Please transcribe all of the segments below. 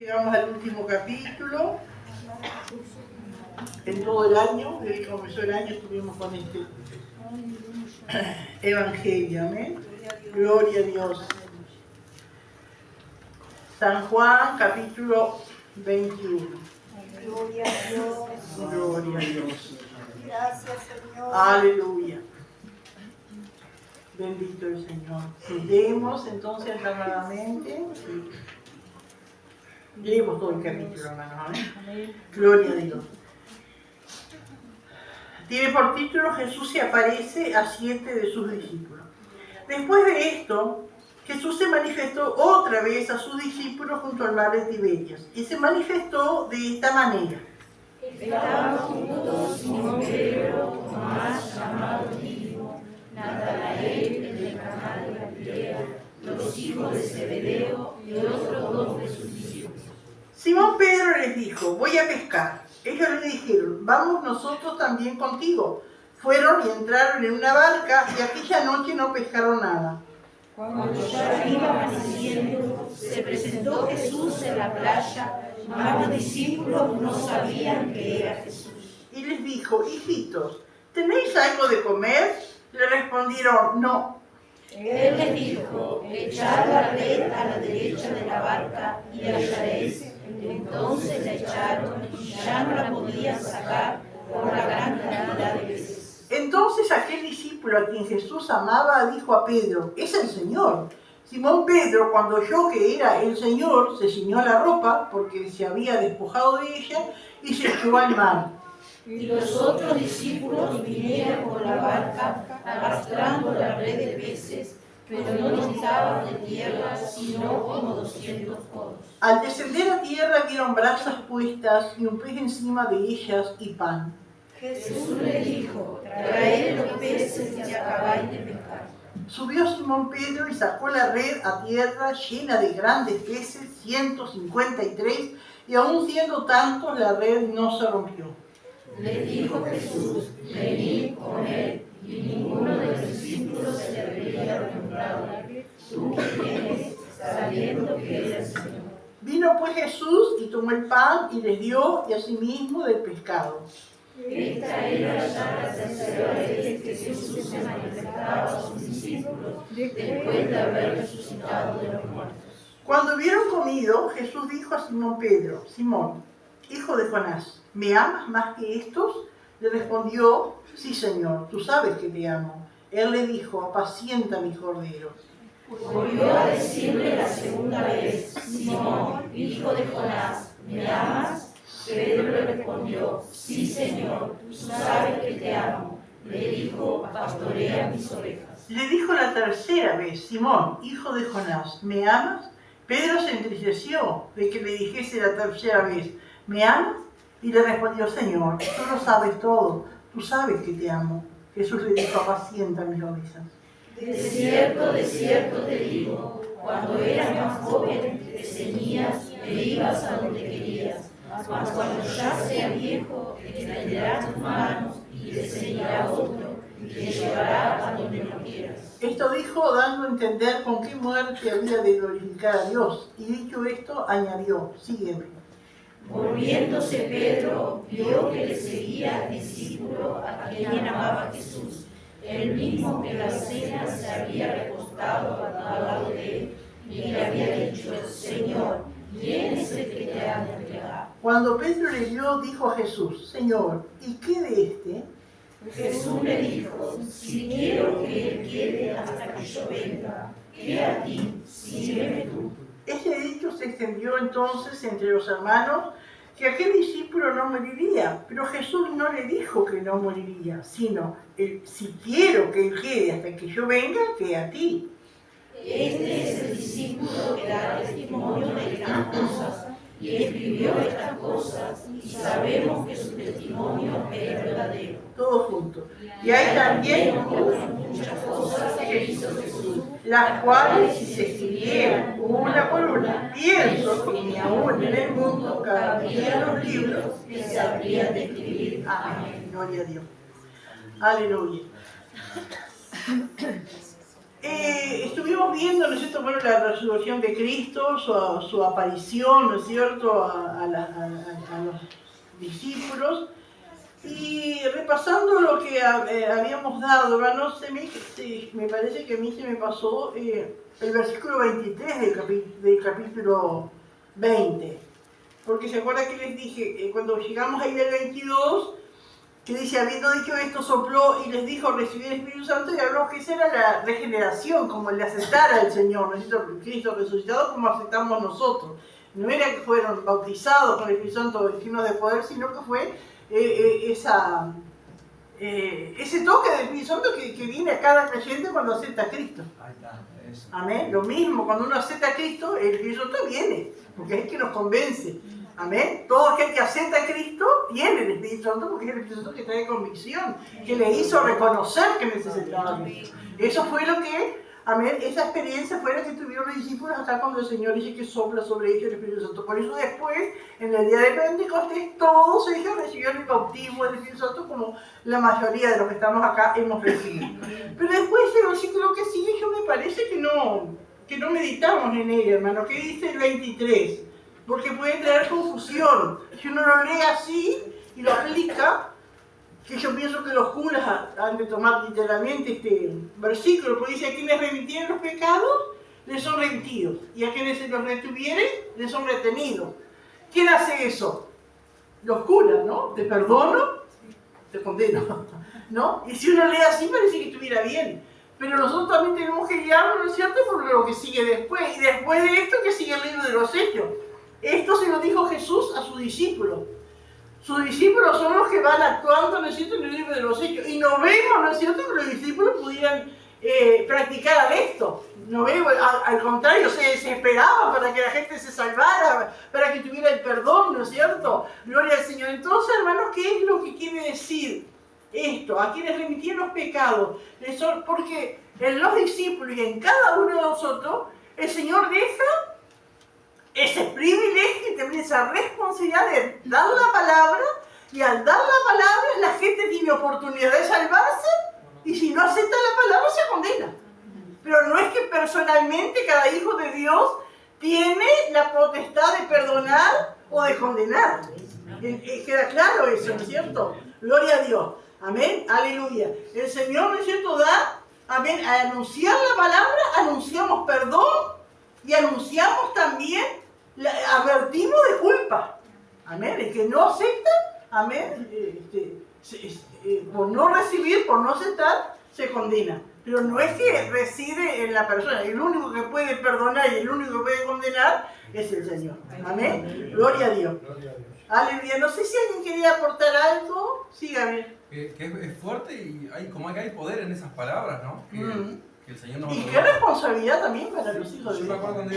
Llegamos al último capítulo. En todo el año, desde que comenzó el año, estuvimos con este Evangelio. Amén. Gloria a Dios. San Juan, capítulo 21. Gloria a Dios. Gloria a Dios. Gracias, Señor. Aleluya. Bendito el Señor. Leemos entonces aclamadamente. Leemos todo el capítulo, hermanos. Amén. Gloria a Dios. Tiene por título: Jesús se aparece a 7 de sus discípulos. Después de esto, Jesús se manifestó otra vez a sus discípulos junto al mar de Tiberias, y se manifestó de esta manera. Estaban juntos Simón Pedro, Tomás, llamado Dídimo, Natanael, el de Caná de Galilea, los hijos de Zebedeo y otros dos de sus discípulos. Simón Pedro les dijo: voy a pescar. Ellos le dijeron: vamos nosotros también contigo. Fueron y entraron en una barca, y aquella noche no pescaron nada. Cuando ya iba amaneciendo, se presentó Jesús en la playa, mas los discípulos no sabían que era Jesús. Y les dijo: hijitos, ¿tenéis algo de comer? Le respondieron: no. Él les dijo: echad la red a la derecha de la barca y hallaréis. Entonces la echaron y ya no la podían sacar por la gran cantidad de peces. Entonces aquel discípulo a quien Jesús amaba dijo a Pedro: es el Señor. Simón Pedro, cuando oyó que era el Señor, se ciñó la ropa, porque se había despojado de ella, y se echó al mar. Y los otros discípulos vinieron con la barca, arrastrando la red de peces, pero no estaban de tierra, sino como 200 codos. Al descender a tierra vieron brasas puestas y un pez encima de ellas y pan. Jesús le dijo: traed los peces que acabáis de pescar. Subió Simón Pedro y sacó la red a tierra llena de grandes peces, 153, y aun siendo tantos la red no se rompió. Le dijo Jesús: venid, comed. Y ninguno de los discípulos se le habría preguntado: ¿tú qué tienes? Sabiendo que era el Señor. Vino pues Jesús y tomó el pan y les dio, y asimismo del pescado. Esta era ya la tercera vez que Jesús se manifestaba a sus discípulos después de haber resucitado de los muertos. Cuando hubieron comido, Jesús dijo a Simón Pedro: Simón, hijo de Jonás, ¿me amas más que estos? Le respondió: sí, Señor, tú sabes que te amo. Él le dijo: apacienta mis corderos. Volvió a decirle la segunda vez: Simón, hijo de Jonás, ¿me amas? Pedro le respondió: sí, Señor, tú sabes que te amo. Le dijo: pastorea mis ovejas. Le dijo la tercera vez: Simón, hijo de Jonás, ¿me amas? Pedro se entristeció de que le dijese la tercera vez: ¿me amas? Y le respondió: Señor, tú lo sabes todo, tú sabes que te amo. Jesús le dijo: apacienta mis ovejas. De cierto te digo, cuando eras más joven te ceñías e ibas a donde querías, mas cuando ya seas viejo extenderás tus manos y te ceñirá otro y te llevará a donde no quieras. Esto dijo dando a entender con qué muerte había de glorificar a Dios, y dicho esto añadió: sígueme. Volviéndose Pedro, vio que le seguía el discípulo a quien amaba Jesús, el mismo que en la cena se había recostado al lado de él, y le había dicho: Señor, ¿quién es el que te ha de entregar? Cuando Pedro le vio, dijo a Jesús: Señor, ¿y qué de este? Jesús le dijo: si quiero que él quede hasta que yo venga, ¿qué a ti? Sígueme tú. Este dicho se extendió entonces entre los hermanos, que aquel discípulo no moriría, pero Jesús no le dijo que no moriría, sino: si quiero que él quede hasta que yo venga, que a ti. Este es el discípulo que da testimonio de estas cosas, y escribió estas cosas, y sabemos que su testimonio es verdadero. Todos juntos. Y hay también otras muchas cosas que hizo Jesús, las cuales, si se escribieran una por una, pienso que ni aún en el mundo cabrían los libros que se habrían de escribir. Amén. Gloria a Dios. Aleluya. Estuvimos viendo, ¿no es cierto?, bueno, la resurrección de Cristo, su aparición, ¿no es cierto?, a los discípulos, y repasando lo que habíamos dado, hermanos, me parece que a mí se me pasó el versículo 23 del capítulo 20, porque se acuerda que les dije, cuando llegamos ahí del 22, que dice, habiendo dicho esto, sopló y les dijo, recibir el Espíritu Santo, y habló que esa era la regeneración, como el de aceptar al Señor, ¿no es cierto? Cristo resucitado, como aceptamos nosotros. No era que fueron bautizados con el Espíritu Santo llenos de poder, sino que fue ese toque del Espíritu Santo que viene a cada creyente cuando acepta a Cristo. Ahí está, eso. Amén. Lo mismo, cuando uno acepta a Cristo, el Espíritu Santo viene, porque es el que nos convence. Amén. Todo aquel que acepta a Cristo tiene el Espíritu Santo, porque es el Espíritu Santo que trae convicción, que le hizo reconocer que necesitaba a Cristo. Eso fue lo que, amén, esa experiencia fue la que tuvieron los discípulos acá cuando el Señor dice que sopla sobre ellos el Espíritu Santo. Por eso después, en el día de Pentecostés, todos ellos recibieron el bautismo del Espíritu Santo, como la mayoría de los que estamos acá hemos recibido. Pero después el versículo que sigue, yo me parece que no meditamos en él, hermano, que dice el 23. Porque puede traer confusión. Si uno lo lee así y lo aplica, que yo pienso que los curas han de tomar literalmente este versículo, porque dice, a quienes remitieren los pecados, les son remitidos, y a quienes se los retuvieren, les son retenidos. ¿Quién hace eso? Los curas, ¿no? Te perdono, te condeno, ¿no? Y si uno lee así, parece que estuviera bien. Pero nosotros también tenemos que guiarnos, ¿no es cierto?, por lo que sigue después. Y después de esto, que sigue el libro de los Hechos. Esto se lo dijo Jesús a sus discípulos. Sus discípulos son los que van actuando, ¿no es cierto?, en el libro de los Hechos. Y no vemos, ¿no es cierto?, que los discípulos pudieran practicar esto. No vemos, al contrario, se esperaban para que la gente se salvara, para que tuviera el perdón, ¿no es cierto? Gloria al Señor. Entonces, hermanos, ¿qué es lo que quiere decir esto? A quienes remitieron los pecados. Porque en los discípulos y en cada uno de nosotros, el Señor deja ese privilegio y también esa responsabilidad de dar la palabra, y al dar la palabra la gente tiene oportunidad de salvarse, y si no acepta la palabra se condena. Pero no es que personalmente cada hijo de Dios tiene la potestad de perdonar o de condenar. Queda claro eso, ¿no es cierto? Gloria a Dios. Amén. Aleluya. El Señor, ¿no es cierto?, da, amén, al anunciar la palabra, anunciamos perdón y anunciamos también, advertimos de culpa. Amén. El que no acepta, amén, por no recibir, por no aceptar, se condena. Pero no es que reside en la persona. El único que puede perdonar y el único que puede condenar es el Señor. Amén. Gloria a Dios. Aleluya. No sé si alguien quería aportar algo. Sígame. Que es fuerte y hay poder en esas palabras, ¿no? Que el Señor nos Y qué responsabilidad también para los hijos de Yo me Dios. acuerdo cuando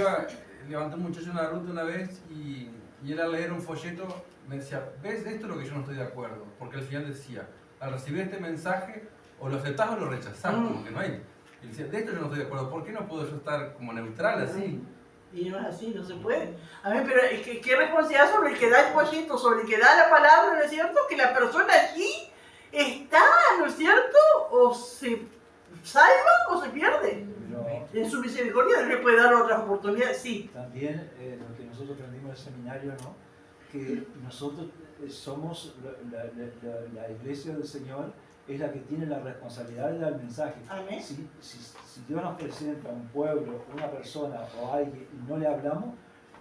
levanté un muchacho en la ruta una vez y él al leer un folleto me decía, ¿ves? Esto es lo que yo no estoy de acuerdo. Porque el Señor decía, al recibir este mensaje, o lo aceptás o lo rechazás, como que no hay. Y decía, de esto yo no estoy de acuerdo. ¿Por qué no puedo yo estar como neutral así? Y no es así, no se puede. A ver, pero ¿qué responsabilidad sobre el que da el folleto, sobre el que da la palabra, ¿no es cierto? Que la persona allí está, ¿no es cierto? O se salva o se pierde. Pero En su misericordia le puede dar otras oportunidades, sí. también lo que nosotros aprendimos en el seminario, ¿no?, que nosotros somos la iglesia del Señor, es la que tiene la responsabilidad de dar el mensaje. Amén. Si Dios nos presenta un pueblo, una persona o alguien y no le hablamos,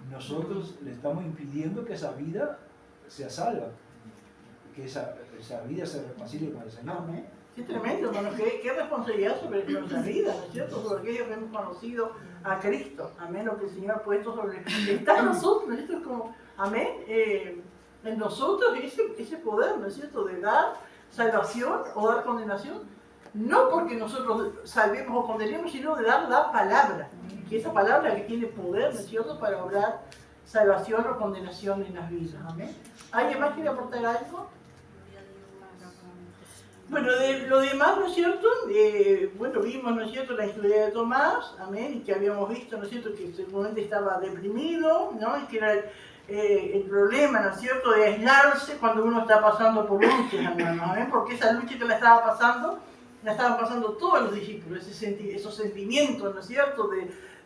nosotros le estamos impidiendo que esa vida sea salva, que esa vida se reconcilie con el Señor. Amén. Qué tremendo, hermano, qué responsabilidad sobre nuestra vida, ¿no es cierto? Sobre aquellos que hemos conocido a Cristo. Amén, lo que el Señor ha puesto sobre... Está en nosotros, esto es como... Amén, en nosotros ese poder, ¿no es cierto?, de dar salvación o dar condenación. No porque nosotros salvemos o condenemos, sino de dar la palabra. Que esa palabra que tiene poder, ¿no es cierto?, para obrar salvación o condenación en las vidas. Amén. ¿Alguien más quiere aportar algo? Bueno, de lo demás, ¿no es cierto? Bueno, vimos, ¿no es cierto?, la historia de Tomás, amén, y que habíamos visto, ¿no es cierto?, que seguramente estaba deprimido, ¿no? Y que era el problema, ¿no es cierto?, de aislarse cuando uno está pasando por luchas, hermanos, amén, porque esa lucha que le estaba pasando la estaban pasando todos los discípulos, esos sentimientos, ¿no es cierto?,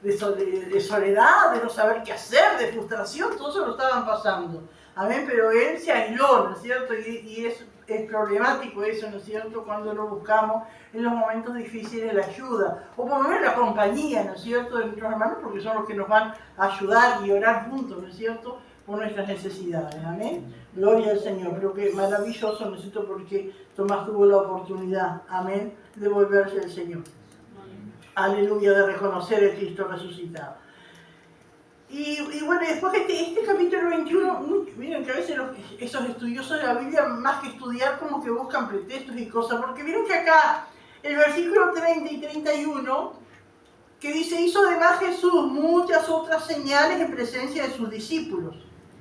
de soledad, de no saber qué hacer, de frustración, todo eso lo estaban pasando. Amén, pero él se aisló, ¿no es cierto? Y es problemático eso, ¿no es cierto?, cuando lo buscamos en los momentos difíciles la ayuda, o por lo menos la compañía, ¿no es cierto?, de nuestros hermanos, porque son los que nos van a ayudar y orar juntos, ¿no es cierto?, por nuestras necesidades. Amén. Gloria al Señor. Pero que maravilloso, ¿no es cierto?, porque Tomás tuvo la oportunidad, amén, de volverse al Señor. Aleluya, de reconocer el Cristo resucitado. Y bueno, después este capítulo 21, miren que a veces esos estudiosos de la Biblia, más que estudiar, como que buscan pretextos y cosas, porque miren que acá, el versículo 30 y 31, que dice, hizo además Jesús muchas otras señales en presencia de sus discípulos,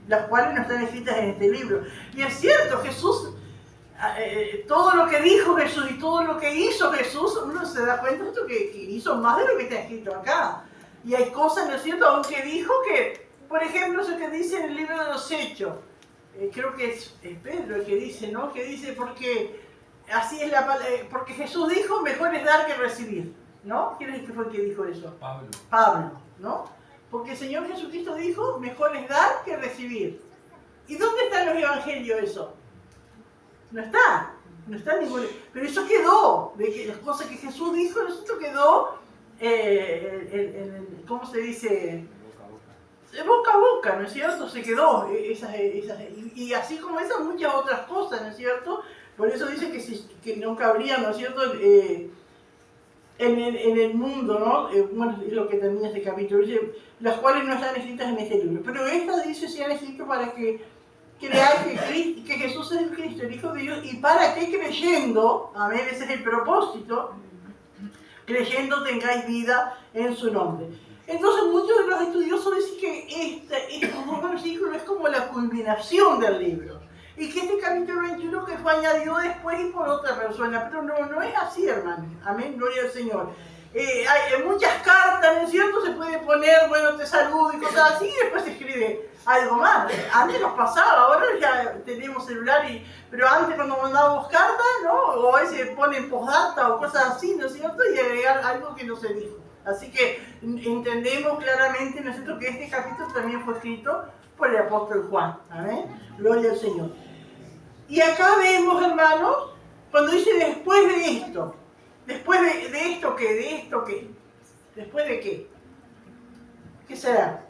las cuales no están escritas en este libro. Y es cierto, Jesús, todo lo que dijo Jesús y todo lo que hizo Jesús, uno se da cuenta de que hizo más de lo que está escrito acá. Y hay cosas, ¿no es cierto?, aunque dijo que, por ejemplo, eso que dice en el libro de los Hechos, creo que es Pedro el que dice, ¿no?, que dice, porque así es porque Jesús dijo, mejor es dar que recibir, ¿no? ¿Quién es que fue el que dijo eso? Pablo, ¿no? Porque el Señor Jesucristo dijo, mejor es dar que recibir. ¿Y dónde están los evangelios eso? No está en ningún... Pero eso quedó, de que las cosas que Jesús dijo, eso quedó, ¿cómo se dice? Boca a boca, ¿no es cierto? Se quedó, y así como esas muchas otras cosas, ¿no es cierto? Por eso dice que no cabría, ¿no es cierto?, en el mundo, ¿no? Bueno, es lo que termina este capítulo, dice, las cuales no están escritas en este libro. Pero estas, dice, se han escrito para que creáis que Jesús es el Cristo, el Hijo de Dios, y para que creyendo, amén, ese es el propósito, creyendo tengáis vida en su nombre. Entonces muchos de los estudiosos dicen que estos dos versículos es como la culminación del libro. Y que este capítulo 21 que fue añadido después y por otra persona. Pero no es así, hermano. Amén, gloria al Señor. Hay muchas cartas, ¿no es cierto? Se puede poner, bueno, te saludo y cosas así, y después se escribe algo más. Antes nos pasaba, ahora ya tenemos celular, pero antes cuando mandábamos cartas, ¿no? O a veces ponen postdata o cosas así, ¿no es cierto? Y agregar algo que no se dijo. Así que entendemos claramente, ¿no es cierto?, que este capítulo también fue escrito por el apóstol Juan. Amén. Gloria al Señor. Y acá vemos, hermanos, cuando dice después de esto. ¿Después de esto qué? ¿De esto qué? ¿Después de qué? ¿Qué será?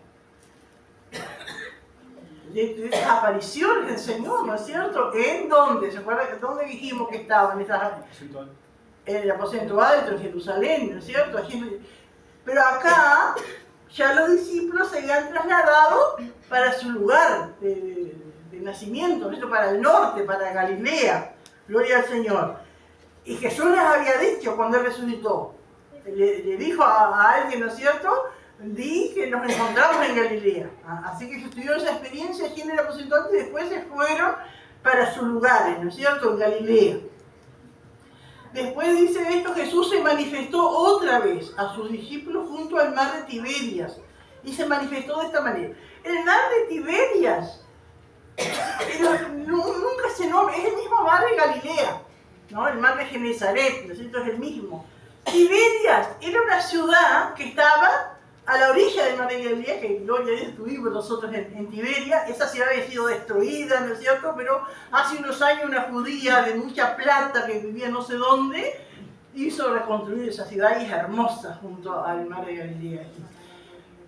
De esas apariciones del Señor, ¿no es cierto? ¿En dónde? ¿Se acuerdan? ¿Dónde dijimos que estaban? En el aposento alto, en Jerusalén, ¿no es cierto? Pero acá ya los discípulos se habían trasladado para su lugar de nacimiento, ¿no? Para el norte, para Galilea. Gloria al Señor. Y Jesús les había dicho cuando Él resucitó, le dijo a alguien, ¿no es cierto?, di que nos encontramos en Galilea. Así que ellos tuvieron esa experiencia aquí en el aposento alto y después se fueron para sus lugares, ¿no es cierto?, en Galilea. Después dice esto, Jesús se manifestó otra vez a sus discípulos junto al mar de Tiberias. Y se manifestó de esta manera. El mar de Tiberias nunca se nombra, es el mismo mar de Galilea, ¿no? El mar de Genezaret, ¿no es cierto?, es el mismo. Tiberias era una ciudad que estaba a la orilla del mar de Galilea, que gloria a Dios estuvimos nosotros en Tiberia. Esa ciudad había sido destruida, ¿no es cierto?, pero hace unos años una judía de mucha plata que vivía no sé dónde, hizo reconstruir esa ciudad y es hermosa junto al mar de Galilea.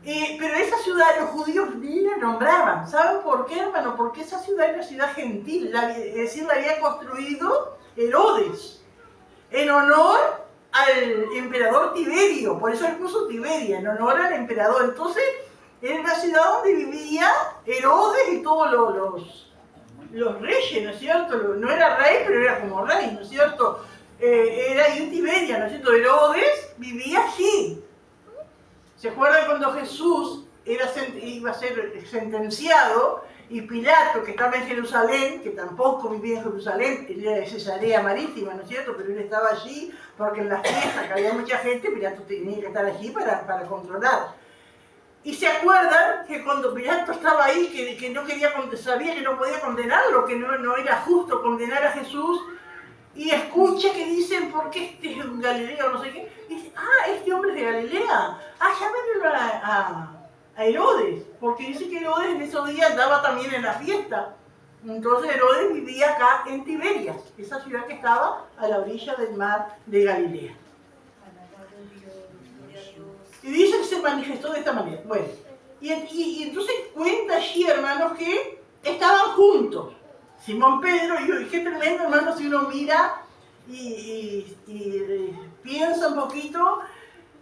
Pero esa ciudad los judíos ni la nombraban. ¿Saben por qué, hermano? Porque esa ciudad era una ciudad gentil, es decir, la había construido Herodes en honor al emperador Tiberio, por eso él puso Tiberia, en honor al emperador. Entonces, era una ciudad donde vivía Herodes y todos los reyes, ¿no es cierto? No era rey, pero era como rey, ¿no es cierto? Era ahí en Tiberia, ¿no es cierto? Herodes vivía allí. ¿Se acuerdan cuando Jesús iba a ser sentenciado y Pilato, que estaba en Jerusalén, que tampoco vivía en Jerusalén, él era de Cesarea Marítima, ¿no es cierto?, pero él estaba allí porque en las fiestas, que había mucha gente, Pilato tenía que estar allí para controlar. Y se acuerdan que cuando Pilato estaba ahí, que no quería, sabía que no podía condenarlo, que no era justo condenar a Jesús, y escucha que dicen, ¿por qué este es un Galileo? No sé qué. Y dice, este hombre es de Galilea. Llámenlo a Herodes, porque dice que Herodes en esos días andaba también en la fiesta. Entonces Herodes vivía acá en Tiberias, esa ciudad que estaba a la orilla del mar de Galilea. Y dice que se manifestó de esta manera. Bueno, y entonces cuenta allí, hermanos, que estaban juntos. Simón Pedro, y qué tremendo, hermanos, si uno mira y piensa un poquito,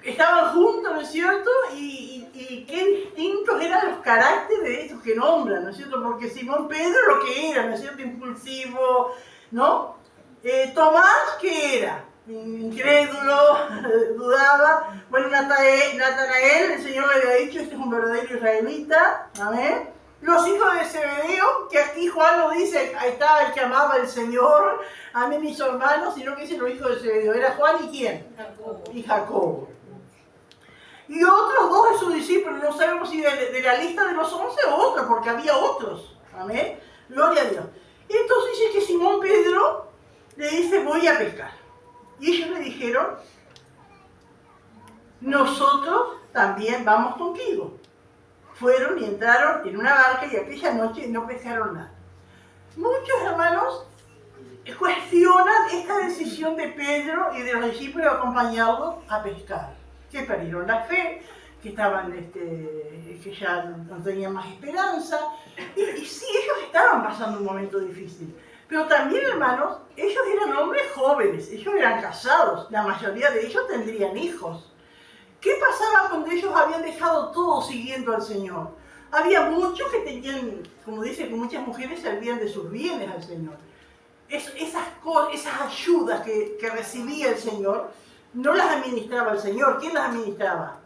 estaban juntos, ¿no es cierto? Y qué distintos eran los caracteres de estos que nombran, ¿no es cierto? Porque Simón Pedro lo que era, ¿no es cierto? Impulsivo, ¿no? Tomás, ¿qué era? Incrédulo, dudaba. Bueno, Natanael, el Señor le había dicho, este es un verdadero israelita, amén. Los hijos de Zebedeo, que aquí Juan no dice, ahí estaba el que amaba al Señor, amén, mis hermanos, sino que dice los hijos de Zebedeo. ¿Era Juan y quién? Jacobo. Y Jacobo. Y otros dos de sus discípulos, no sabemos si de la lista de los 11 o otros, porque había otros, amén, gloria a Dios. Y entonces dice que Simón Pedro le dice, voy a pescar. Y ellos le dijeron, nosotros también vamos contigo. Fueron y entraron en una barca y aquella noche no pescaron nada. Muchos hermanos cuestionan esta decisión de Pedro y de los discípulos de acompañarlo a pescar. Que perdieron la fe, que estaban, que ya no tenían más esperanza. Y sí, ellos estaban pasando un momento difícil. Pero también, hermanos, ellos eran hombres jóvenes, ellos eran casados, la mayoría de ellos tendrían hijos. ¿Qué pasaba cuando ellos habían dejado todo siguiendo al Señor? Había muchos que tenían, como dice, que muchas mujeres servían de sus bienes al Señor. Esas ayudas que recibía el Señor, no las administraba el Señor. ¿Quién las administraba?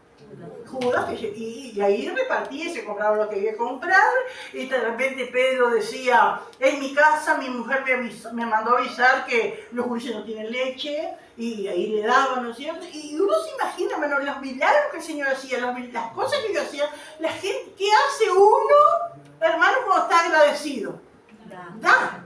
Judas, y ahí repartía y se compraba lo que había que comprar, y de repente Pedro decía, en mi casa mi mujer me mandó avisar que los gurises no tienen leche, y ahí le daban, ¿no es cierto? Y uno se imagina, hermano, los milagros que el Señor hacía, las cosas que Dios hacía, la gente, ¿qué hace uno, hermano, cuando está agradecido? Da.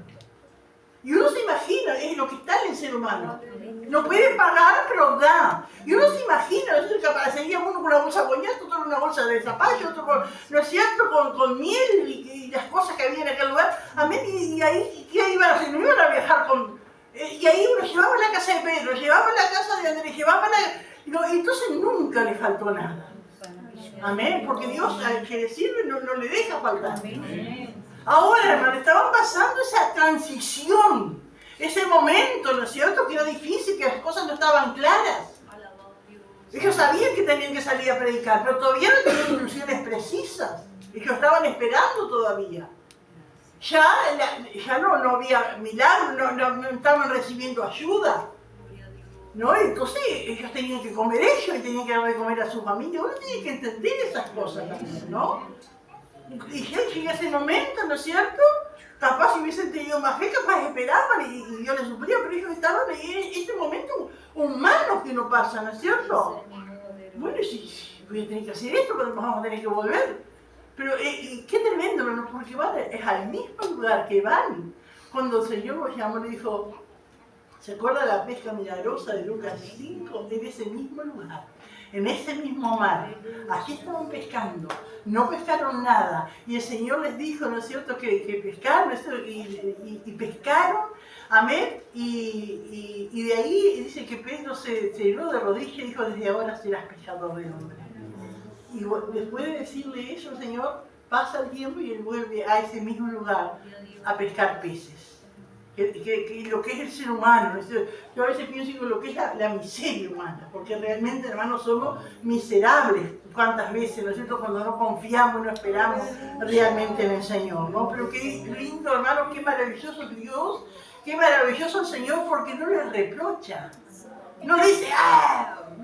Y uno se imagina, es lo que está en el ser humano. No puede pagar, pero da. Y uno se imagina, ¿no es cierto? Que aparecería uno con una bolsa de boñato, otro con una bolsa de zapallo, otro con, ¿no es cierto?, con miel y las cosas que había en aquel lugar. Amén. Y ahí, ¿qué iban a hacer? No iban a viajar con... y ahí uno llevaba la casa de Pedro, llevaba la casa de Andrés, llevaba la... y entonces nunca le faltó nada. Amén. Porque Dios al que le sirve no le deja faltar. Ahora, hermano, estaban pasando esa transición, ese momento, ¿no es cierto?, que era difícil, que las cosas no estaban claras. Ellos sabían que tenían que salir a predicar, pero todavía no tenían instrucciones precisas. Ellos estaban esperando todavía. Ya no había milagro, no estaban recibiendo ayuda. ¿No? Entonces ellos tenían que comer ellos y tenían que dar de comer a su familia. Uno tiene que entender esas cosas también, ¿no? Y ya llega ese momento, ¿no es cierto? Capaz si hubiesen tenido más fe, capaz esperaban y Dios les suplía, pero ellos estaban en ese momento humano que no pasa, ¿no es cierto? Bueno, si voy a tener que hacer esto, pero vamos a tener que volver. Pero qué tremendo, ¿no? Porque van, es al mismo lugar que van. Cuando el Señor los llamó, le dijo, ¿se acuerda de la pesca milagrosa de Lucas 5? En ese mismo lugar. En ese mismo mar, allí estaban pescando, no pescaron nada, y el Señor les dijo, ¿no es cierto?, que pescaron, y pescaron, amén, y de ahí dice que Pedro se tiró de rodillas y dijo, desde ahora serás pescador de hombres. Y después de decirle eso, el Señor pasa el tiempo y él vuelve a ese mismo lugar a pescar peces. Lo que es el ser humano, yo a veces pienso en lo que es la miseria humana, porque realmente, hermanos, somos miserables cuántas veces, ¿no es cierto?, cuando no confiamos, no esperamos realmente en el Señor, ¿no? Pero qué lindo, hermanos, qué maravilloso Dios, qué maravilloso el Señor, porque no le reprocha, no le dice,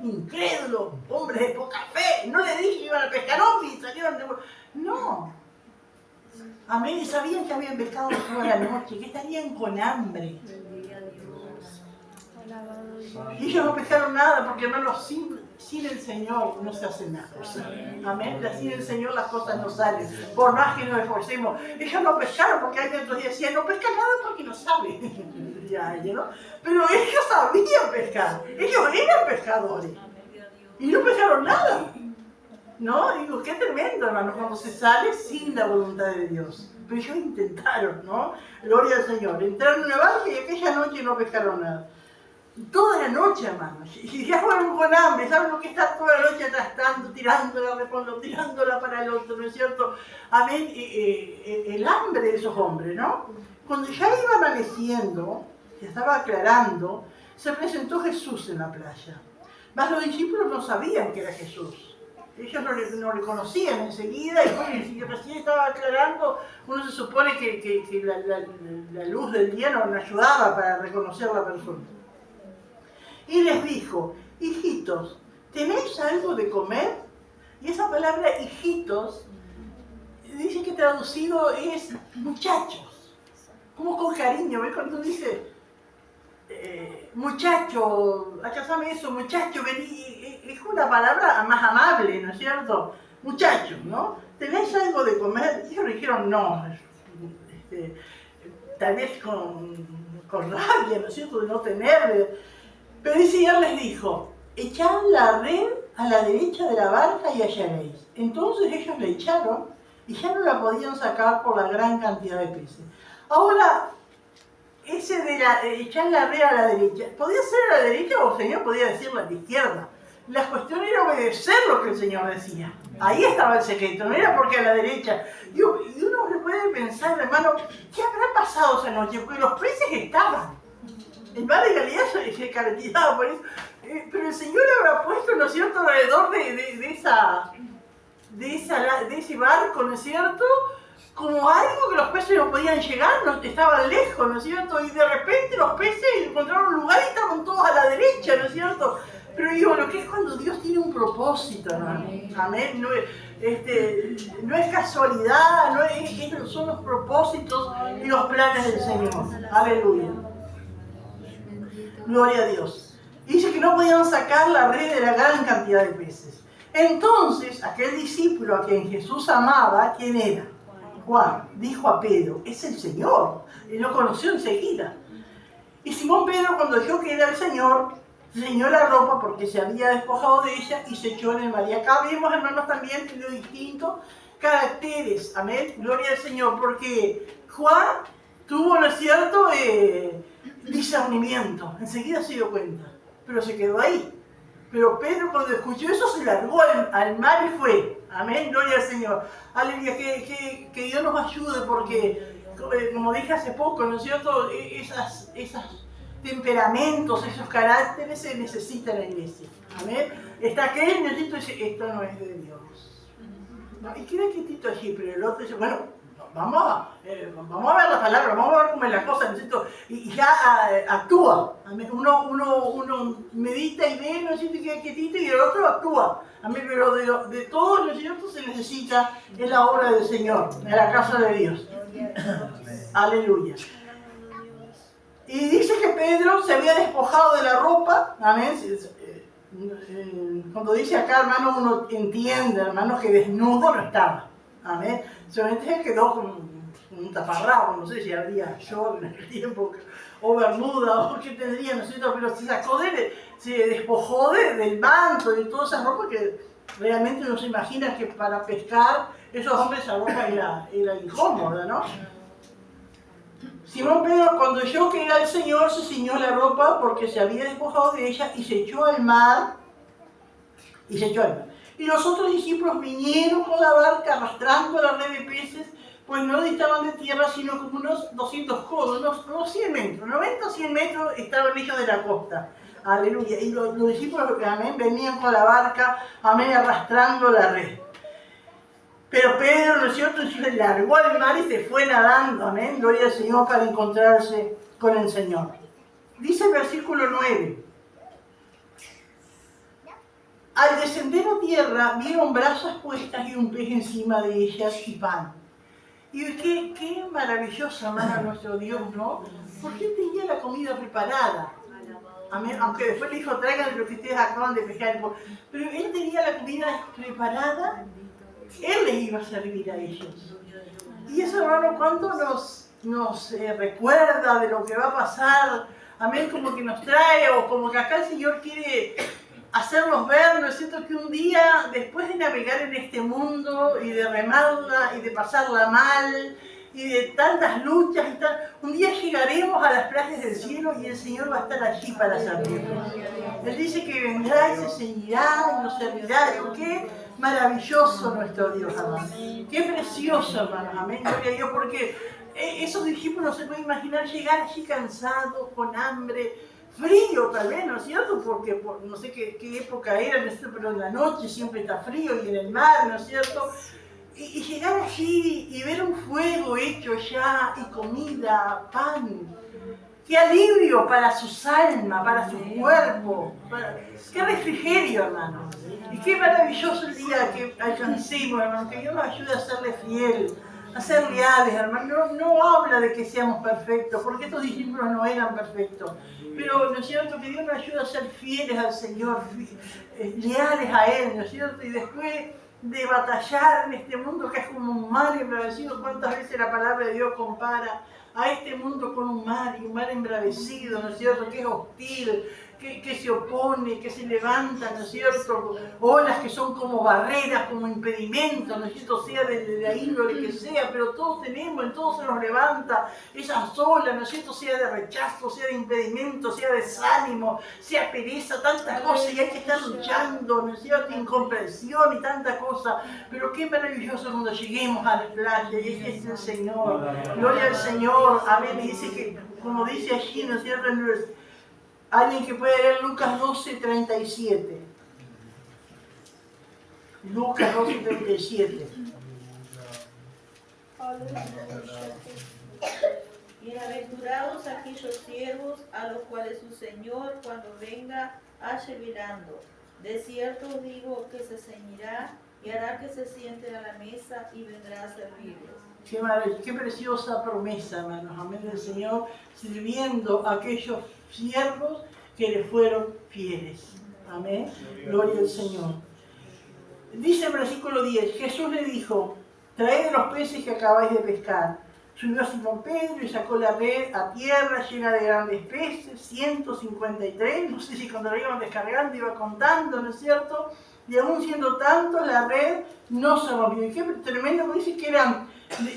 incrédulo, hombres de poca fe, no le dije que iban a pescar hombres y salieron de... No. Amén, y sabían que habían pescado toda la noche, que estarían con hambre. Y ellos no pescaron nada, porque hermanos, sin el Señor no se hace nada. Amén, sin el Señor las cosas no salen, por más que nos esforcemos. Ellos no pescaron, porque hay otros días decían, no pescan nada porque no saben. sentía aire, ¿no? Pero ellos sabían pescar, ellos eran pescadores y no pescaron nada, ¿no? Digo, qué tremendo, hermano, cuando se sale sin la voluntad de Dios. Pero ellos intentaron, ¿no? Gloria al Señor. Entraron en una barca y aquella noche no pescaron nada. Toda la noche, hermanos. Y ya fueron con hambre. ¿Saben lo que está toda la noche atrastando, tirándola para el otro, ¿no es cierto? Amén. El hambre de esos hombres, ¿no? Cuando ya iba amaneciendo, ya estaba aclarando, se presentó Jesús en la playa. Mas los discípulos no sabían que era Jesús. Ellos no le conocían enseguida y bueno, si recién estaba aclarando, uno se supone que la luz del día no ayudaba para reconocer a la persona. Y les dijo, hijitos, ¿tenéis algo de comer? Y esa palabra hijitos, dice que traducido es muchachos, como con cariño, ¿ves? Cuando dice, muchacho, acásame eso, muchacho, vení, es una palabra más amable, ¿no es cierto? Muchachos, ¿no? ¿Tenéis algo de comer? Y ellos le dijeron, no, tal vez con rabia, ¿no es cierto?, de no tener. Pero dice, y él les dijo, echad la red a la derecha de la barca y hallaréis. Entonces ellos la echaron y ya no la podían sacar por la gran cantidad de peces. Ahora, ese de echar la red a la derecha, podía ser a la derecha o el Señor podía decirlo a la izquierda. La cuestión era obedecer lo que el Señor decía. Ahí estaba el secreto, no era porque a la derecha. Y uno se puede pensar, hermano, ¿qué habrá pasado esa noche? Porque los peces estaban. El mar de Galilea se caracterizaba por eso. Pero el Señor habrá puesto, ¿no es cierto?, alrededor de ese barco, ¿no es cierto?, como algo que los peces no podían llegar, estaban lejos, ¿no es cierto? Y de repente los peces encontraron un lugar y estaban todos a la derecha, ¿no es cierto? Pero digo, lo que es cuando Dios tiene un propósito, hermano. Amén. No es casualidad, son los propósitos y los planes del Señor. Aleluya. Gloria a Dios. Dice que no podían sacar la red de la gran cantidad de peces. Entonces, aquel discípulo a quien Jesús amaba, ¿quién era? Juan. Dijo a Pedro, es el Señor. Él lo conoció enseguida. Y Simón Pedro, cuando oyó que era el Señor, se ceñó la ropa porque se había despojado de ella y se echó en el mar. Y acá vemos, hermanos, también los distintos caracteres. Amén. Gloria al Señor. Porque Juan tuvo, ¿no es cierto?, discernimiento. Enseguida se dio cuenta. Pero se quedó ahí. Pero Pedro, cuando escuchó eso, se largó al mar y fue. Amén. Gloria al Señor. Aleluya. Que Dios nos ayude porque, como dije hace poco, ¿no es cierto?, esas temperamentos, esos caracteres se necesitan en la iglesia. Amén. Está aquel, necesito, dice, esto no es de Dios. ¿No? Y queda quietito allí, pero el otro dice, bueno, vamos a ver la palabra, vamos a ver cómo es la cosa, necesito, y ya actúa. Amén. Uno medita y ve, no siente que queda quietito, y el otro actúa. Amén. Pero de todos los ciertos se necesita en la obra del Señor, en la casa de Dios. Aleluya. Y dice que Pedro se había despojado de la ropa. Amén. Cuando dice acá, hermano, uno entiende, hermano, que desnudo no estaba. Amén. Solamente se quedó con un taparrabo, no sé si habría short en aquel tiempo, o bermuda, o qué tendría, no sé, pero se sacó se despojó del manto, de toda esa ropa que realmente uno se imagina que para pescar, esos hombres esa ropa era incómoda, ¿no? Simón Pedro, cuando oyó que era el Señor, se ciñó la ropa porque se había despojado de ella y se echó al mar. Y los otros discípulos vinieron con la barca arrastrando la red de peces, pues no distaban de tierra sino como unos 200 codos, unos 100 metros, 90 o 100 metros estaban ellos de la costa. Aleluya. Y los discípulos, amén, venían con la barca, amén, arrastrando la red. Pero Pedro, ¿no es cierto?, se largó al mar y se fue nadando, amén, gloria al Señor, para encontrarse con el Señor. Dice el versículo 9. Al descender a tierra, vieron brasas puestas y un pez encima de ellas y pan. Y qué maravilloso, hermano, nuestro Dios, ¿no? Porque Él tenía la comida preparada. Amén. Aunque después le dijo, traigan lo que ustedes acaban de pescar. Pero Él tenía la comida preparada. Él les iba a servir a ellos. Y eso, hermano, ¿cuánto nos recuerda de lo que va a pasar, amén, como que nos trae, o como que acá el Señor quiere hacernos ver, ¿no es cierto?, que un día, después de navegar en este mundo y de remarla y de pasarla mal y de tantas luchas y tal, un día llegaremos a las playas del cielo y el Señor va a estar allí para servirnos. Él dice que vendrá y se ceñirá y nos servirá. Digo, qué maravilloso nuestro Dios, hermano. Qué precioso, hermanos. Amén. Gloria a Dios, porque esos discípulos no se pueden imaginar llegar allí cansados, con hambre, frío tal vez, ¿no es cierto? Porque no sé qué época era, ¿no es cierto? Pero en la noche siempre está frío y en el mar, ¿no es cierto? Y llegar allí y ver un fuego hecho ya y comida, pan. Qué alivio para sus almas, para su cuerpo. Qué refrigerio, hermano. Y qué maravilloso el día que alcancemos, hermano. Que Dios nos ayude a serle fiel, a ser leales, hermano. No habla de que seamos perfectos, porque estos discípulos no eran perfectos. Pero, ¿no es cierto?, que Dios nos ayude a ser fieles al Señor, leales a Él, ¿no es cierto? Y después de batallar en este mundo que es como un mar embravecido. ¿Cuántas veces la palabra de Dios compara a este mundo con un mar, y un mar embravecido, ¿no es cierto?, que es hostil, que se opone, que se levanta, ¿no es cierto?, olas que son como barreras, como impedimentos, ¿no es cierto?, sea de la índole que sea, pero todos tenemos, en todos se nos levanta esas olas, ¿no es cierto?, sea de rechazo, sea de impedimento, sea desánimo, sea pereza, tantas cosas, y hay que estar luchando, ¿no es cierto?, incomprensión y tanta cosa, pero qué maravilloso cuando lleguemos a la playa, y ese es el Señor, gloria al Señor, amén. Y dice que, como dice allí, ¿no es cierto?, alguien que puede leer Lucas 12:37. Lucas 12:37. Bienaventurados aquellos siervos a los cuales su Señor, cuando venga, halle velando. De cierto os digo que se ceñirá y hará que se sienten a la mesa y vendrá a servirlos. Qué maravilla, qué preciosa promesa, hermanos, amén, del Señor, sirviendo a aquellos siervos que le fueron fieles. Amén, gloria al Señor. Dice el versículo 10, Jesús le dijo, traed los peces que acabáis de pescar. Subió Simón Pedro y sacó la red a tierra llena de grandes peces, 153, no sé si cuando lo iban descargando iba contando, ¿no es cierto? Y aún siendo tanto, la red no se rompió. Y qué tremendo, dice que eran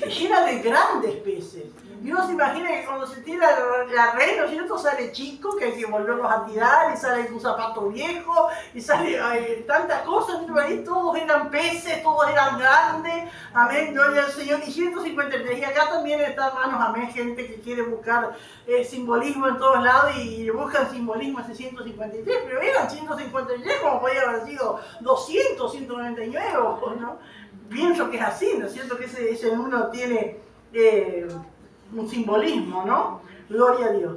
llena de grandes peces. Y uno se imagina que cuando se tira la red, ¿no es cierto?, sale chico, que hay que volverlos a tirar, y sale un zapato viejo, y sale tantas cosas, pero ahí todos eran peces, todos eran grandes, amén, gloria al Señor. Y 153, y acá también está, hermanos, amén, gente que quiere buscar simbolismo en todos lados, y buscan simbolismo ese 153, pero eran 153, como podía haber sido 200, 199, ¿no? Pienso que es así, ¿no es cierto?, que ese número tiene un simbolismo, ¿no? Gloria a Dios.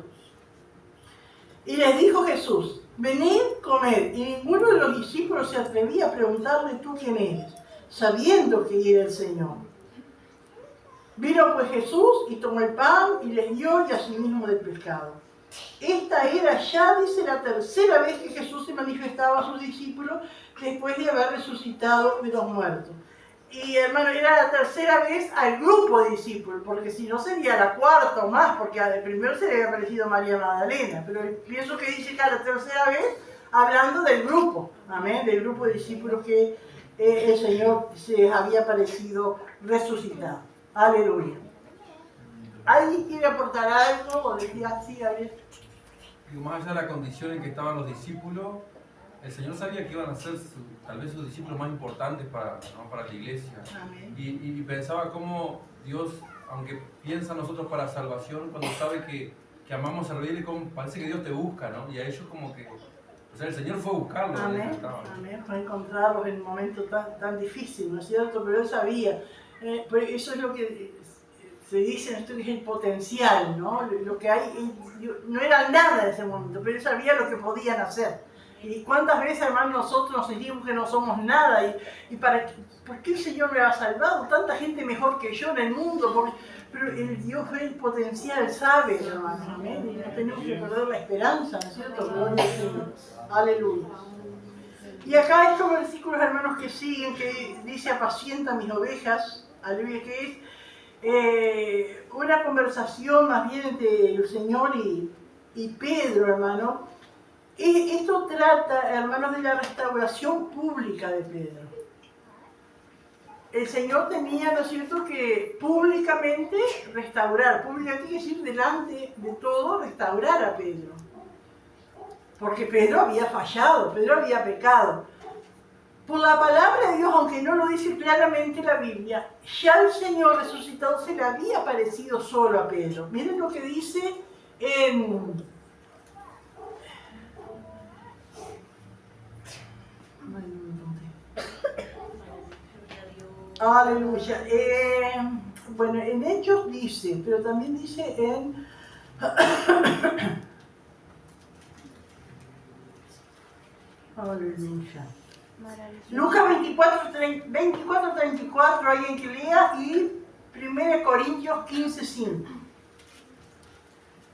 Y les dijo Jesús, venid, comed. Y ninguno de los discípulos se atrevía a preguntarle, ¿tú quién eres?, sabiendo que era el Señor. Vino pues Jesús y tomó el pan y les dio, y asimismo del pescado. Esta era ya, dice, la tercera vez que Jesús se manifestaba a sus discípulos después de haber resucitado de los muertos. Y hermano, era la tercera vez al grupo de discípulos, porque si no sería la cuarta o más, porque primero se le había aparecido María Magdalena, pero pienso que dice que la tercera vez hablando del grupo, amén, del grupo de discípulos que el Señor se había aparecido resucitado. Aleluya. ¿Alguien quiere aportar algo o decir así, Gabriel? Digo, más allá de la condición en que estaban los discípulos, el Señor sabía que iban a ser tal vez sus discípulos más importantes para la iglesia. Amén. Y pensaba cómo Dios, aunque piensa en nosotros para salvación, cuando sabe que amamos servirle, parece que Dios te busca, ¿no? Y a ellos como que, o sea, el Señor fue a buscarlos. Amén, amén, fue a encontrarlos en un momento tan difícil, ¿no es cierto? Pero él sabía, pero eso es lo que se dice, esto que es el potencial, ¿no? Lo que hay, no era nada en ese momento, pero él sabía lo que podían hacer. Y cuántas veces, hermano, nosotros nos sentimos que no somos nada, ¿por qué el Señor me ha salvado? Tanta gente mejor que yo en el mundo, pero el Dios ve el potencial, sabe, hermanos, amén, y no tenemos que perder la esperanza, ¿no es cierto? Gloria al Señor, aleluya. Y acá estos versículos, hermanos, que siguen, que dice, apacienta mis ovejas, aleluya, que es una conversación más bien entre el Señor y Pedro, hermano. Esto trata, hermanos, de la restauración pública de Pedro. El Señor tenía, ¿no es cierto?, que públicamente restaurar, públicamente quiere decir delante de todo, restaurar a Pedro. Porque Pedro había fallado, Pedro había pecado. Por la palabra de Dios, aunque no lo dice claramente la Biblia, ya el Señor resucitado se le había aparecido solo a Pedro. Miren lo que dice en... Aleluya. Bueno, en Hechos dice, pero también dice en... Aleluya. Lucas 24:34, alguien que lea, y 1 Corintios 15:5.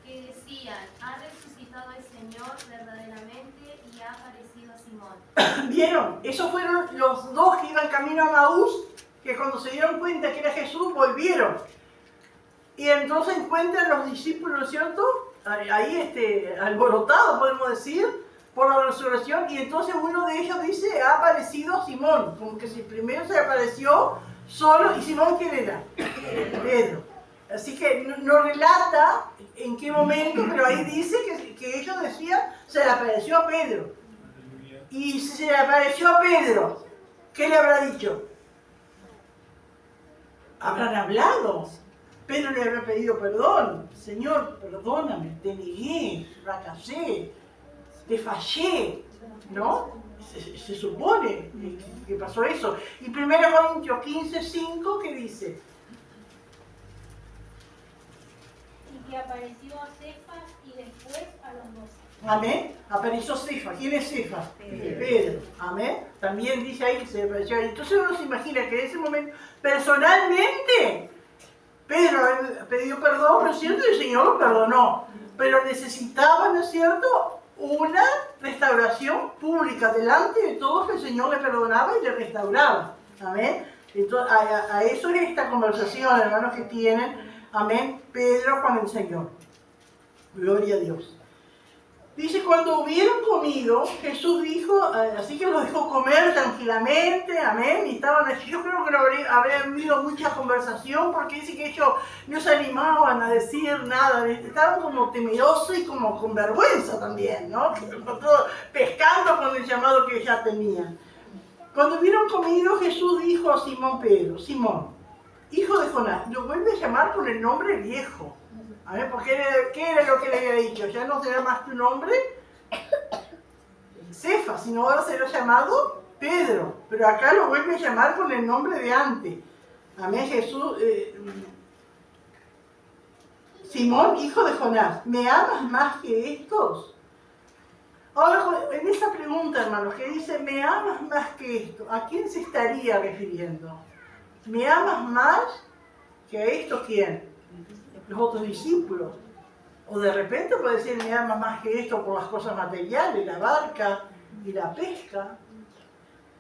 Que decían, ha resucitado el Señor verdaderamente y ha aparecido a Simón. ¿Vieron? Esos fueron los dos que iban camino a Maús, que cuando se dieron cuenta que era Jesús, volvieron. Y entonces encuentran los discípulos, ¿no es cierto? Ahí alborotados, podemos decir, por la resurrección. Y entonces uno de ellos dice, ha aparecido a Simón. Como que si primero se apareció solo. ¿Y Simón quién era? Pedro. Así que no relata en qué momento, pero ahí dice que ellos decían, se le apareció a Pedro. Y si se le apareció a Pedro, ¿qué le habrá dicho? Habrán hablado. Pedro le habrá pedido perdón. Señor, perdóname, te negué, fracasé, te fallé, ¿no? Se supone que pasó eso. Y 1 Corintios 15:5, ¿qué dice? Y que apareció a Cefas y después a los 12. Amén. Apareció Cefas. ¿Quién es Cefas? Pedro. Amén. También dice ahí que se apareció. Entonces uno se imagina que en ese momento, personalmente, Pedro pidió perdón, ¿no es cierto? Y el Señor lo perdonó. Pero necesitaba, ¿no es cierto?, una restauración pública delante de todos, que el Señor le perdonaba y le restauraba. Amén. Entonces, a eso es esta conversación, hermanos, que tienen, amén, Pedro con el Señor. Gloria a Dios. Dice, cuando hubieron comido, Jesús dijo, así que los dejó comer tranquilamente, amén, y estaban allí. Yo creo que no habría habido mucha conversación, porque dice que ellos no se animaban a decir nada, estaban como temerosos y como con vergüenza también, ¿no? Pescando con el llamado que ya tenían. Cuando hubieron comido, Jesús dijo a Simón Pedro, Simón, hijo de Jonás, lo vuelve a llamar con el nombre viejo. A ver, porque ¿qué era lo que le había dicho? Ya no será más tu nombre Cefas, sino ahora será llamado Pedro. Pero acá lo vuelve a llamar con el nombre de antes. Amén, Jesús. Simón, hijo de Jonás, ¿me amas más que estos? Ahora, en esa pregunta, hermanos, que dice, ¿me amas más que esto? ¿A quién se estaría refiriendo? ¿Me amas más que a esto quién? Los otros discípulos. O de repente puede decir, me ama más que esto por las cosas materiales, la barca y la pesca.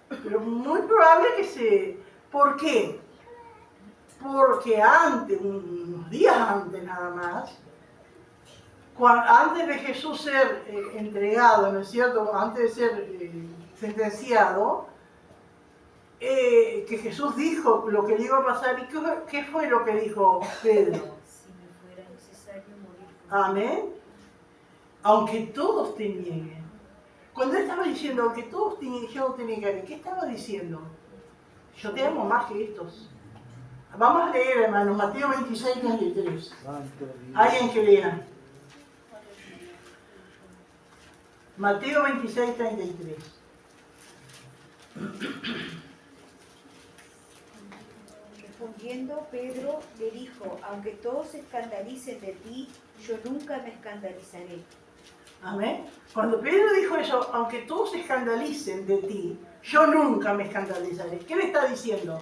Pero muy probable que se... ¿Por qué? Porque antes, unos días antes nada más, antes de Jesús ser entregado, ¿no es cierto? Antes de ser sentenciado, que Jesús dijo lo que le iba a pasar. ¿Y qué fue lo que dijo Pedro? Amén. Aunque todos te nieguen. Cuando él estaba diciendo, aunque todos yo te negaré, ¿qué estaba diciendo? Yo te amo más que estos. Vamos a leer, hermanos, Mateo 26:33. Alguien que lea. Mateo 26:33. Respondiendo, Pedro le dijo, aunque todos se escandalicen de ti, yo nunca me escandalizaré. Amén. Cuando Pedro dijo eso, aunque todos se escandalicen de ti, yo nunca me escandalizaré. ¿Qué le está diciendo?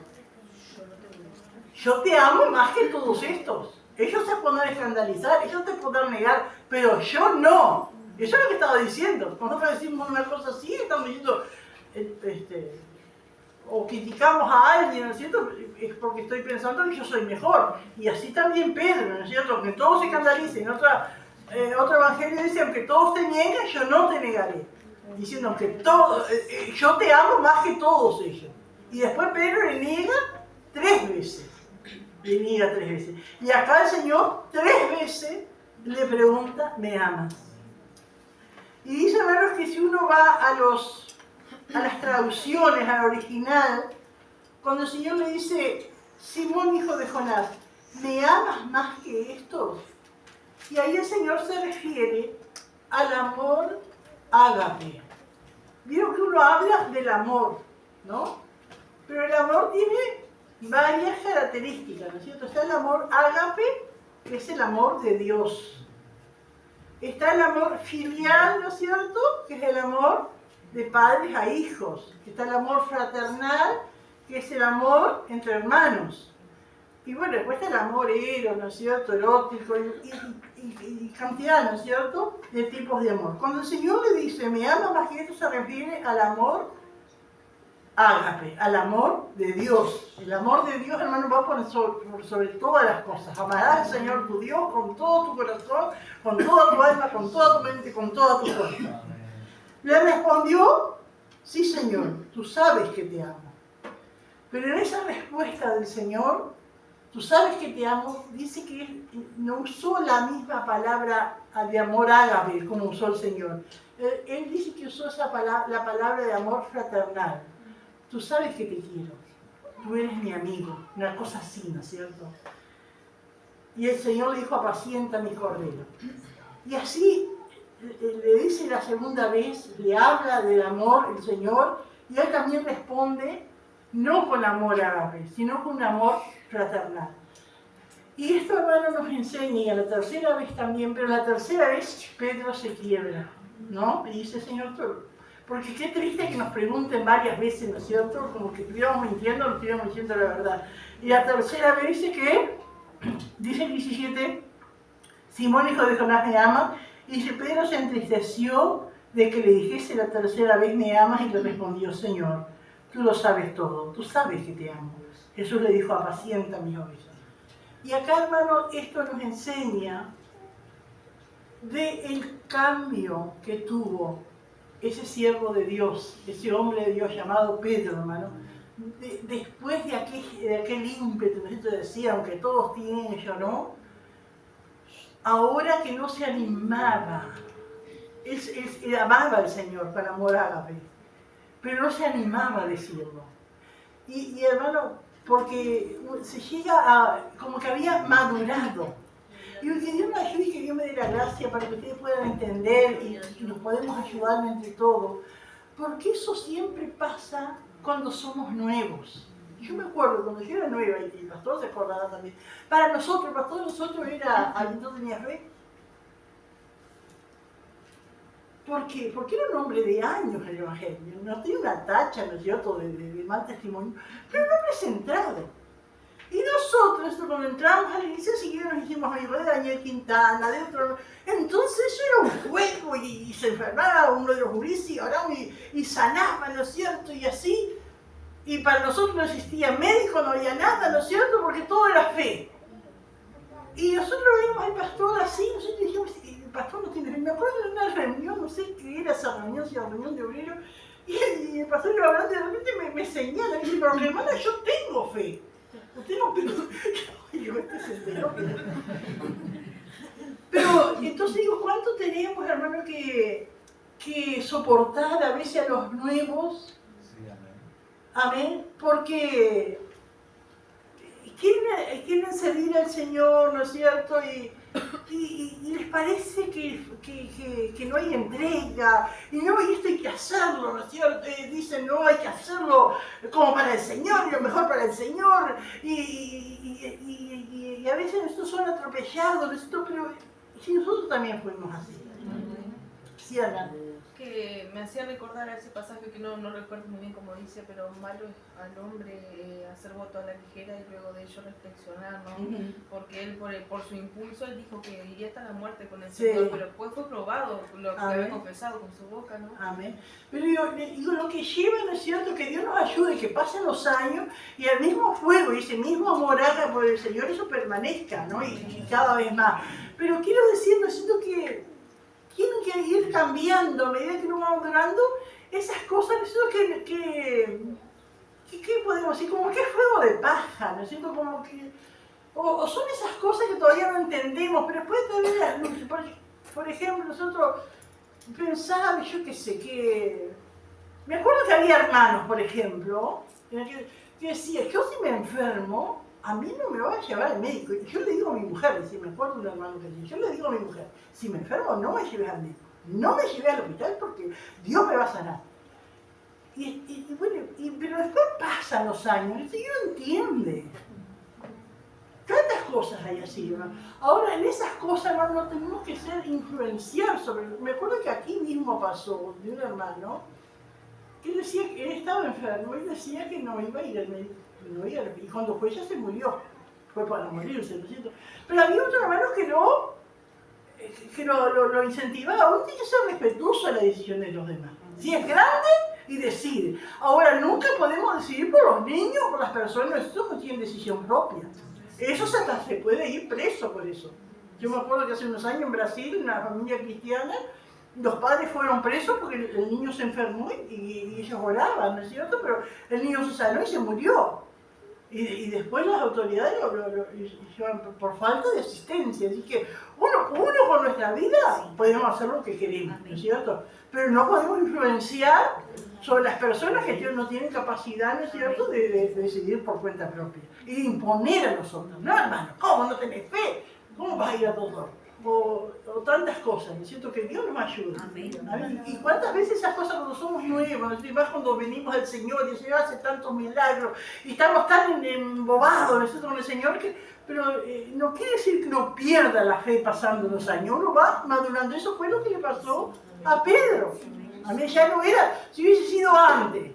Yo te amo más que todos estos. Ellos se podrán escandalizar, ellos te podrán negar, pero yo no. Eso es lo que estaba diciendo. Cuando nosotros decimos una cosa así, estamos diciendo, o criticamos a alguien, ¿no es cierto? Es porque estoy pensando que yo soy mejor. Y así también Pedro, ¿no es cierto? Que todos se escandalicen. Otro evangelio dice, aunque todos te nieguen, yo no te negaré. Diciendo que yo te amo más que todos ellos. Y después Pedro le niega 3 veces. Le niega 3 veces. Y acá el Señor 3 veces le pregunta, ¿me amas? Y dice, hermanos, que si uno va a las traducciones, al original, cuando el Señor le dice, Simón, hijo de Jonás, ¿me amas más que estos? Y ahí el Señor se refiere al amor ágape. Vieron que uno habla del amor, ¿no? Pero el amor tiene varias características, ¿no es cierto? Está el amor ágape, que es el amor de Dios. Está el amor filial, ¿no es cierto? Que es el amor de padres a hijos. Está el amor fraternal, que es el amor entre hermanos. Y bueno, después está el amor eros, ¿no es cierto? Erótico y cantidad, ¿no es cierto? De tipos de amor. Cuando el Señor le dice, me ama más que esto, se refiere al amor ágape, al amor de Dios. El amor de Dios, hermano, va por sobre todas las cosas. Amarás al Señor tu Dios con todo tu corazón, con toda tu alma, con toda tu mente, con toda tu fuerza. Le respondió, sí, Señor, tú sabes que te amo. Pero en esa respuesta del Señor, tú sabes que te amo, dice que no usó la misma palabra de amor ágape como usó el Señor. Él dice que usó la palabra de amor fraternal. Tú sabes que te quiero, tú eres mi amigo, una cosa así, ¿no es cierto? Y el Señor le dijo, apacienta mi cordero. Y así le dice la segunda vez, le habla del amor el Señor, y él también responde, no con amor ágape, sino con un amor fraternal. Y esto, hermano, nos enseña, y a la tercera vez también, pero la tercera vez Pedro se quiebra, ¿no? Y dice, Señor, porque qué triste que nos pregunten varias veces, ¿no es cierto? Como que estuviéramos mintiendo, no estuviéramos diciendo la verdad. Y la tercera vez dice que, dice el 17, Simón, hijo de Jonás, me ama. Y dice, Pedro se entristeció de que le dijese la tercera vez, me amas, y le respondió, Señor, tú lo sabes todo, tú sabes que te amo. Jesús le dijo, apacienta mis ovejas. Y acá, hermano, esto nos enseña del cambio que tuvo ese siervo de Dios, ese hombre de Dios llamado Pedro, hermano, después de aquel ímpetu, ¿no? Decía, aunque todos tienen, yo no, ahora que no se animaba, él amaba al Señor con amor ágape, pero no se animaba a decirlo. Y hermano, porque se llega a, como que había madurado. Y que Dios me ayude y que Dios me dé la gracia para que ustedes puedan entender y nos podemos ayudar entre todos. Porque eso siempre pasa cuando somos nuevos. Yo me acuerdo cuando yo era nueva, y el pastor se acordará también. Para nosotros, el pastor de nosotros era, alguien no tenía fe. ¿Por qué? Porque era un hombre de años en el Evangelio. No tenía una tacha, ¿no es cierto?, de mal testimonio. Pero un hombre centrado. Y nosotros, cuando entramos a la iglesia, seguimos nos hicimos amigos de Daniel Quintana, de otro. Entonces eso era un juego y se enfermaba uno de los gurises y sanaba, ¿no es cierto? Y así. Y para nosotros no existía médico, no había nada, ¿no es cierto? Porque todo era fe. Y nosotros vimos al pastor así, nosotros dijimos, el pastor no tiene fe. Me acuerdo de una reunión, no sé qué era esa reunión, si era reunión de obreros, y el pastor iba hablando y de repente me señala, y dice, pero hermana, yo tengo fe. Usted no, pero yo se enteró. Pero entonces digo, ¿cuánto tenemos, hermano, que soportar a veces a los nuevos? Sí, amén. Amén. Porque quieren servir al Señor, ¿no es cierto? Y les parece que no hay entrega, y no, y esto hay que hacerlo, ¿no es cierto? Dicen, no, hay que hacerlo como para el Señor, y lo mejor para el Señor, y a veces nosotros son atropellados, ¿no es cierto? Pero si nosotros también fuimos así, ¿sí, Ana? que me hacía recordar a ese pasaje que no recuerdo muy bien cómo dice, pero malo es al hombre hacer voto a la ligera y luego de ello reflexionar, ¿no? Porque él por su impulso él dijo que iría hasta la muerte con el Sí. Señor, pero después fue probado lo que Amén. había confesado con su boca, ¿no? Amén. Pero digo, lo que lleva, ¿no es cierto? Que Dios nos ayude, que pasen los años y el mismo fuego y ese mismo amor haga por el Señor, eso permanezca, ¿no? Y cada vez más. Pero quiero decir, ¿no es cierto? Que tienen que ir cambiando a medida que nos vamos durando esas cosas, ¿no es cierto? ¿Qué podemos decir? Como que es fuego de paja, ¿no es cierto? Como que, o son esas cosas que todavía no entendemos, pero después también, por ejemplo, nosotros pensaba, yo qué sé, que... Me acuerdo que había hermanos, por ejemplo, que decían, yo si me enfermo, a mí no me va a llevar al médico. Y yo le digo a mi mujer, si me acuerdo de un hermano que decía, yo le digo a mi mujer, si me enfermo no me lleves al médico, no me lleves al hospital porque Dios me va a sanar. Pero después pasan los años y el Señor entiende. Tantas cosas hay así, ¿no? Ahora, en esas cosas, hermano, no tenemos que ser influenciar sobre... Me acuerdo que aquí mismo pasó de un hermano que él decía que él estaba enfermo y decía que no iba a ir al médico, y cuando fue ya se murió, fue para morirse, ¿no es cierto? Pero había otros hermanos que lo incentivaba. Uno tiene que ser respetuoso de la decisión de los demás. Si es grande, y decide. Ahora, nunca podemos decidir por los niños, por las personas, estos no tienen decisión propia. Eso hasta se puede ir preso por eso. Yo me acuerdo que hace unos años en Brasil, en una familia cristiana, los padres fueron presos porque el niño se enfermó y ellos oraban, ¿no es cierto? Pero el niño se sanó y se murió. Y después las autoridades lo llevan por falta de asistencia. Así que uno con nuestra vida podemos hacer lo que queremos, ¿no es cierto? Pero no podemos influenciar sobre las personas que no tienen capacidad, ¿no es cierto?, de decidir por cuenta propia. Y de imponer a nosotros. No, hermano, ¿cómo no tenés fe? ¿Cómo vas a ir a todo? O tantas cosas, ¿no es cierto? Que Dios nos ayude. Amén. Y cuántas veces esas cosas cuando somos nuevos, más cuando venimos del Señor y el Señor hace tantos milagros y estamos tan embobados, ¿no es cierto?, con el Señor, pero no quiere decir que uno pierda la fe pasando los años, uno va madurando. Eso fue lo que le pasó a Pedro. A mí ya no era, si hubiese sido antes.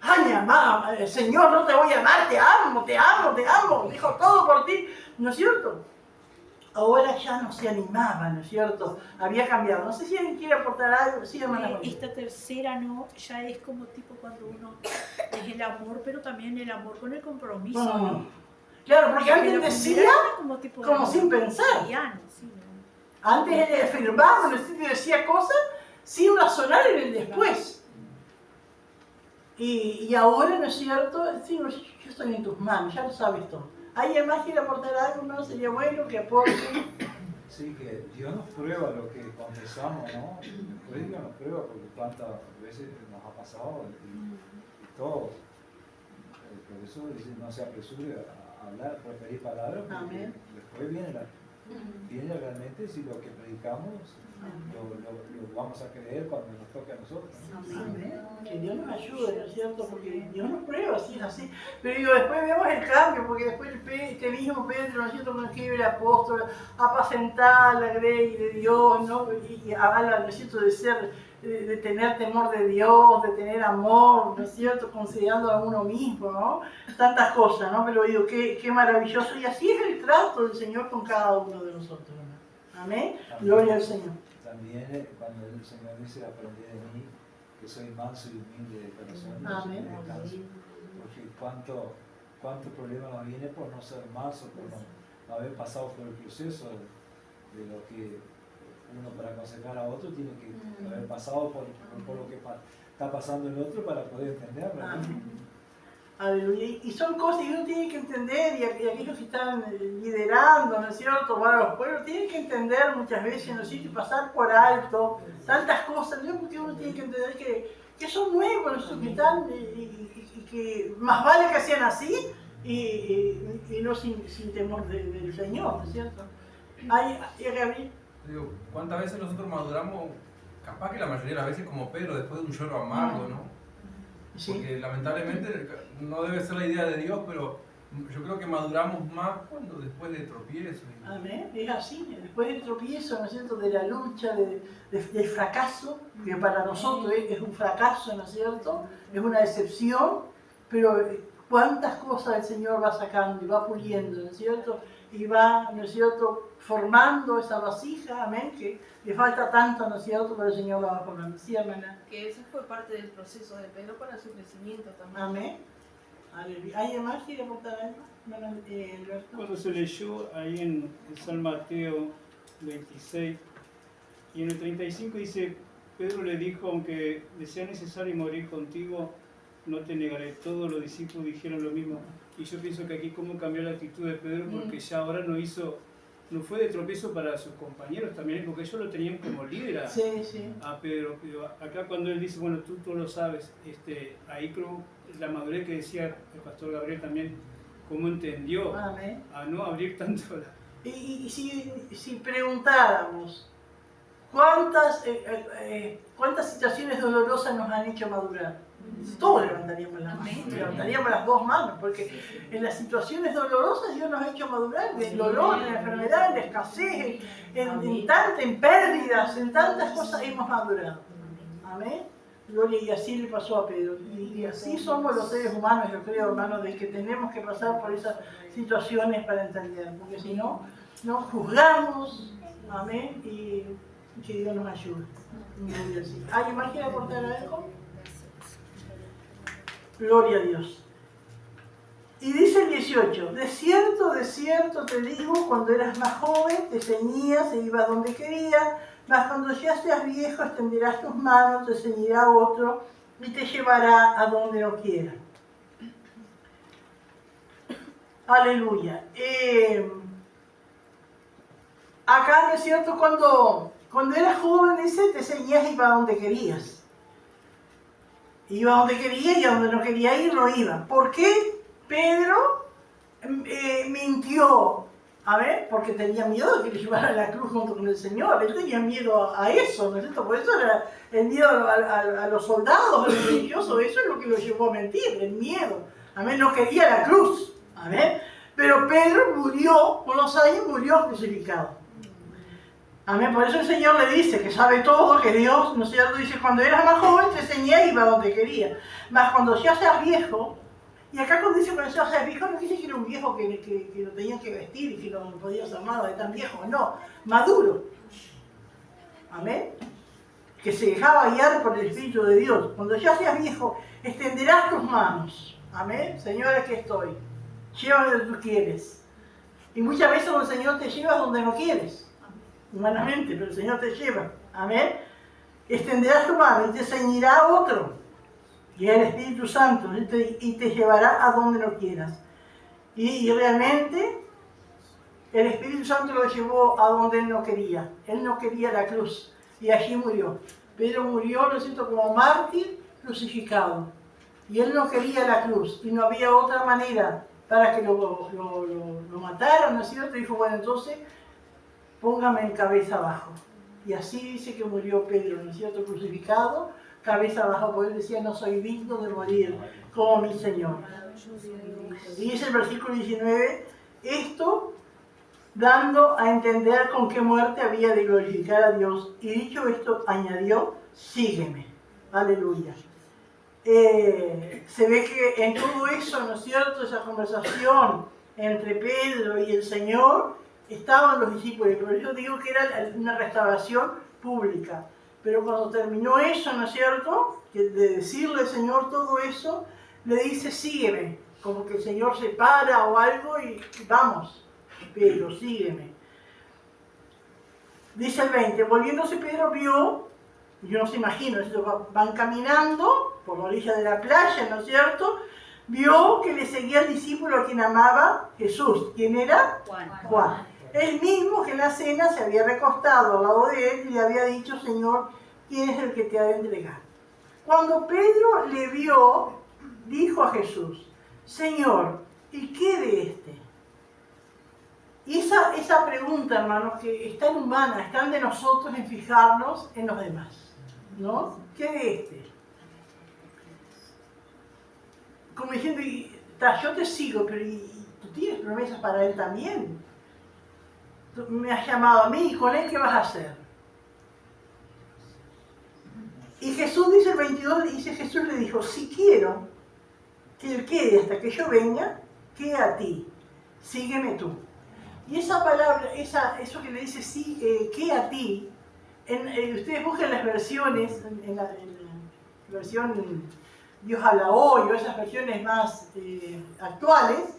Ay, mi mamá, Señor, no te voy a amar, te amo, te amo, te amo, dijo todo por ti, ¿no es cierto? Ahora ya no se animaba, ¿no es cierto? Había cambiado. No sé si alguien quiere aportar algo. Sí, hermana. Esta tercera no, ya es como tipo cuando uno es el amor, pero también el amor con el compromiso. No. Claro, porque antes decía como sin pensar. Sí, ¿no? Antes él afirmaba, ¿no es cierto?, decía cosas sin razonar en el después. Y ahora, ¿no es cierto? Sí, yo estoy en tus manos, ya lo sabes todo. ¿Alguien más quiere aportar algo? ¿No? Sería bueno que aporte. Sí, que Dios nos prueba lo que confesamos, ¿no? Después Dios nos prueba porque tantas veces nos ha pasado y todo. Por eso dice, no se apresure a hablar, preferir palabras, porque Amén. después viene realmente si lo que predicamos lo vamos a creer cuando nos toque a nosotros. Amén. Que Dios nos ayude, ¿no es cierto? Porque Dios nos prueba, así es así. Pero digo, después vemos el cambio, porque después este mismo Pedro, ¿no es cierto?, cuando escribe el apóstol, apacentar la grey de Dios, ¿no? Y habla, ¿no es cierto?, de tener temor de Dios, de tener amor, ¿no es cierto?, considerando a uno mismo, ¿no? Tantas cosas, ¿no? Pero digo, qué maravilloso. Y así es el trato del Señor con cada uno de nosotros, ¿no? Amén. Gloria al Señor. También cuando el Señor dice, aprended de mí, que soy manso y humilde de corazón, Amén. porque cuánto problema nos viene por no ser manso, por no haber pasado por el proceso de lo que uno para aconsejar a otro tiene que haber pasado por lo que está pasando el otro para poder entenderlo. Aleluya. Y son cosas que uno tiene que entender, y aquellos que están liderando, ¿no es cierto?, tomar a los pueblos, tienen que entender muchas veces, ¿no es cierto?, y pasar por alto tantas cosas, ¿no? Porque uno tiene que entender que son nuevos, ¿no? Que están, y que más vale que sean así y no sin temor del Señor, ¿no es cierto? Gabriel. Digo, ¿cuántas veces nosotros maduramos? Capaz que la mayoría de las veces como Pedro, después de un lloro amargo, ¿no? Sí. Porque lamentablemente no debe ser la idea de Dios, pero yo creo que maduramos más cuando después de tropiezos. Amén. Es así. Después del tropiezo, ¿no es cierto?, de la lucha, del fracaso, que para nosotros es un fracaso, ¿no es cierto? Es una decepción, pero cuántas cosas el Señor va sacando y va puliendo, ¿no es cierto? Y va, ¿no es cierto?, formando esa vasija, amén, que le falta tanto, ¿no es cierto?, pero el Señor la va formando. Sí, hermana. Que eso fue parte del proceso de Pedro para su crecimiento también. Amén. Aleluya. ¿Alguien más quiere aportar algo? Hermana, Alberto. Cuando se leyó ahí en San Mateo 26 y en el 35 dice, Pedro le dijo, aunque le sea necesario morir contigo, no te negaré. Todos los discípulos dijeron lo mismo. Y yo pienso que aquí cómo cambió la actitud de Pedro, porque ya ahora no fue de tropiezo para sus compañeros también, porque ellos lo tenían como líder Sí, sí. a Pedro. Pero acá cuando él dice, bueno, tú lo sabes, ahí creo la madurez que decía el pastor Gabriel también, cómo entendió Amén. a no abrir tanto la... Y si preguntáramos, ¿cuántas situaciones dolorosas nos han hecho madurar? Todos levantaríamos las manos, levantaríamos las dos manos, porque en las situaciones dolorosas Dios nos ha hecho madurar, en el dolor, en la enfermedad, en la escasez, en pérdidas, en tantas cosas hemos madurado. Amén. Gloria, y así le pasó a Pedro. Y así somos los seres humanos, yo creo, hermanos, de que tenemos que pasar por esas situaciones para entender, porque si no, nos juzgamos, amén, y que Dios nos ayude. ¿Alguien más quiere aportar algo? Gloria a Dios. Y dice el 18, de cierto te digo, cuando eras más joven te ceñías e ibas donde querías, mas cuando ya seas viejo extenderás tus manos, te ceñirá otro y te llevará a donde no quiera. Aleluya. Acá, ¿no es cierto? Cuando eras joven, dice, te ceñías y ibas donde querías. Iba donde quería y a donde no quería ir no iba. ¿Por qué Pedro mintió? A ver, porque tenía miedo de que le llevaran a la cruz junto con el Señor. Él tenía miedo a eso, ¿no es cierto? Por eso era el miedo a los soldados, a los religiosos. Eso es lo que lo llevó a mentir, el miedo. Amén, no quería la cruz. Amén. Pero Pedro murió, con los años murió crucificado. Amén, por eso el Señor le dice que sabe todo, que Dios, ¿no es cierto? Dice, cuando eras más joven te enseñé y iba donde quería. Mas cuando ya seas viejo, y acá cuando dice cuando ya seas viejo, no dice que era un viejo que lo tenían que vestir y que no podía hacer nada de tan viejo, no, maduro. Amén. Que se dejaba guiar por el Espíritu de Dios. Cuando ya seas viejo, extenderás tus manos. Amén. Señor, aquí estoy. Llévame donde tú quieres. Y muchas veces el Señor te lleva donde no quieres. Humanamente, pero el Señor te lleva. Amén. Extenderás tu mano y te ceñirá otro. Y el Espíritu Santo y te llevará a donde no quieras. Y realmente el Espíritu Santo lo llevó a donde él no quería. Él no quería la cruz. Y allí murió. Pedro murió, lo siento, como mártir crucificado. Y él no quería la cruz. Y no había otra manera para que lo mataran, ¿no es cierto? Y dijo, bueno, entonces póngame en cabeza abajo. Y así dice que murió Pedro, ¿no es cierto? Crucificado, cabeza abajo, porque él decía, no soy digno de morir como mi Señor. Y dice el versículo 19, esto dando a entender con qué muerte había de glorificar a Dios. Y dicho esto, añadió, sígueme. Aleluya. Se ve que en todo eso, ¿no es cierto? Esa conversación entre Pedro y el Señor, estaban los discípulos, por eso digo que era una restauración pública. Pero cuando terminó eso, ¿no es cierto?, de decirle al Señor todo eso, le dice, sígueme, como que el Señor se para o algo y vamos, Pedro, sígueme. Dice el 20, volviéndose Pedro vio, yo no se imagino, van caminando por la orilla de la playa, ¿no es cierto?, vio que le seguía el discípulo a quien amaba Jesús. ¿Quién era? Juan. El mismo que en la cena se había recostado al lado de él y le había dicho, Señor, ¿quién es el que te ha de entregar? Cuando Pedro le vio, dijo a Jesús, Señor, ¿y qué de este? Y esa pregunta, hermanos, que es tan humana, es tan de nosotros en fijarnos en los demás, ¿no? ¿Qué de este? Como diciendo, yo te sigo, pero Tú tienes promesas para él también. Tú me has llamado a mí y con él, ¿qué vas a hacer? Y Jesús dice el 22, dice Jesús le dijo, si quiero que él quede hasta que yo venga, queda a ti, sígueme tú. Y esa palabra, eso que le dice sí, queda a ti, ustedes buscan las versiones, en la versión Dios habla hoy o esas versiones más actuales,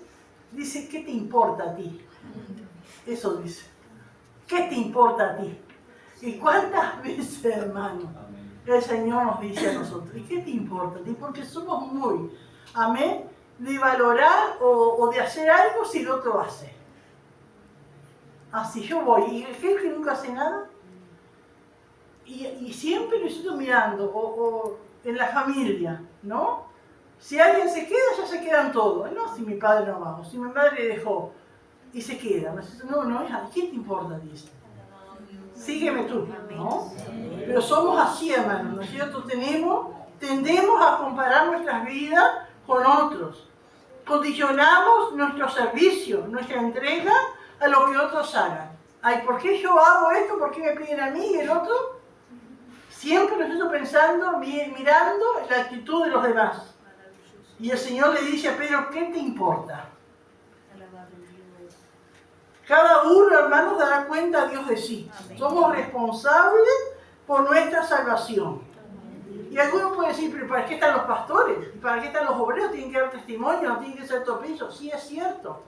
dice, ¿qué te importa a ti? Eso dice, ¿qué te importa a ti? ¿Y cuántas veces, hermano, el Señor nos dice a nosotros, ¿y qué te importa a ti? Porque somos muy, amén, de valorar o de hacer algo si el otro hace. Así yo voy, y aquel que nunca hace nada, y siempre lo estoy mirando, o en la familia, ¿no? Si alguien se queda, ya se quedan todos. No, si mi padre no va, o si mi madre dejó, y se queda. No, hija, ¿qué te importa? Dice. Sígueme tú, ¿no? Pero somos así, hermanos, ¿no es cierto? Tendemos a comparar nuestras vidas con otros. Condicionamos nuestro servicio, nuestra entrega a lo que otros hagan. Ay, ¿por qué yo hago esto? ¿Por qué me piden a mí y el otro? Siempre nos estoy pensando, mirando la actitud de los demás. Y el Señor le dice a Pedro, ¿qué te importa? Cada uno, hermanos, dará cuenta a Dios de sí. Somos responsables por nuestra salvación. Y algunos pueden decir, pero ¿para qué están los pastores? ¿Para qué están los obreros? ¿Tienen que dar testimonio? ¿No tienen que ser tropezos? Sí, es cierto.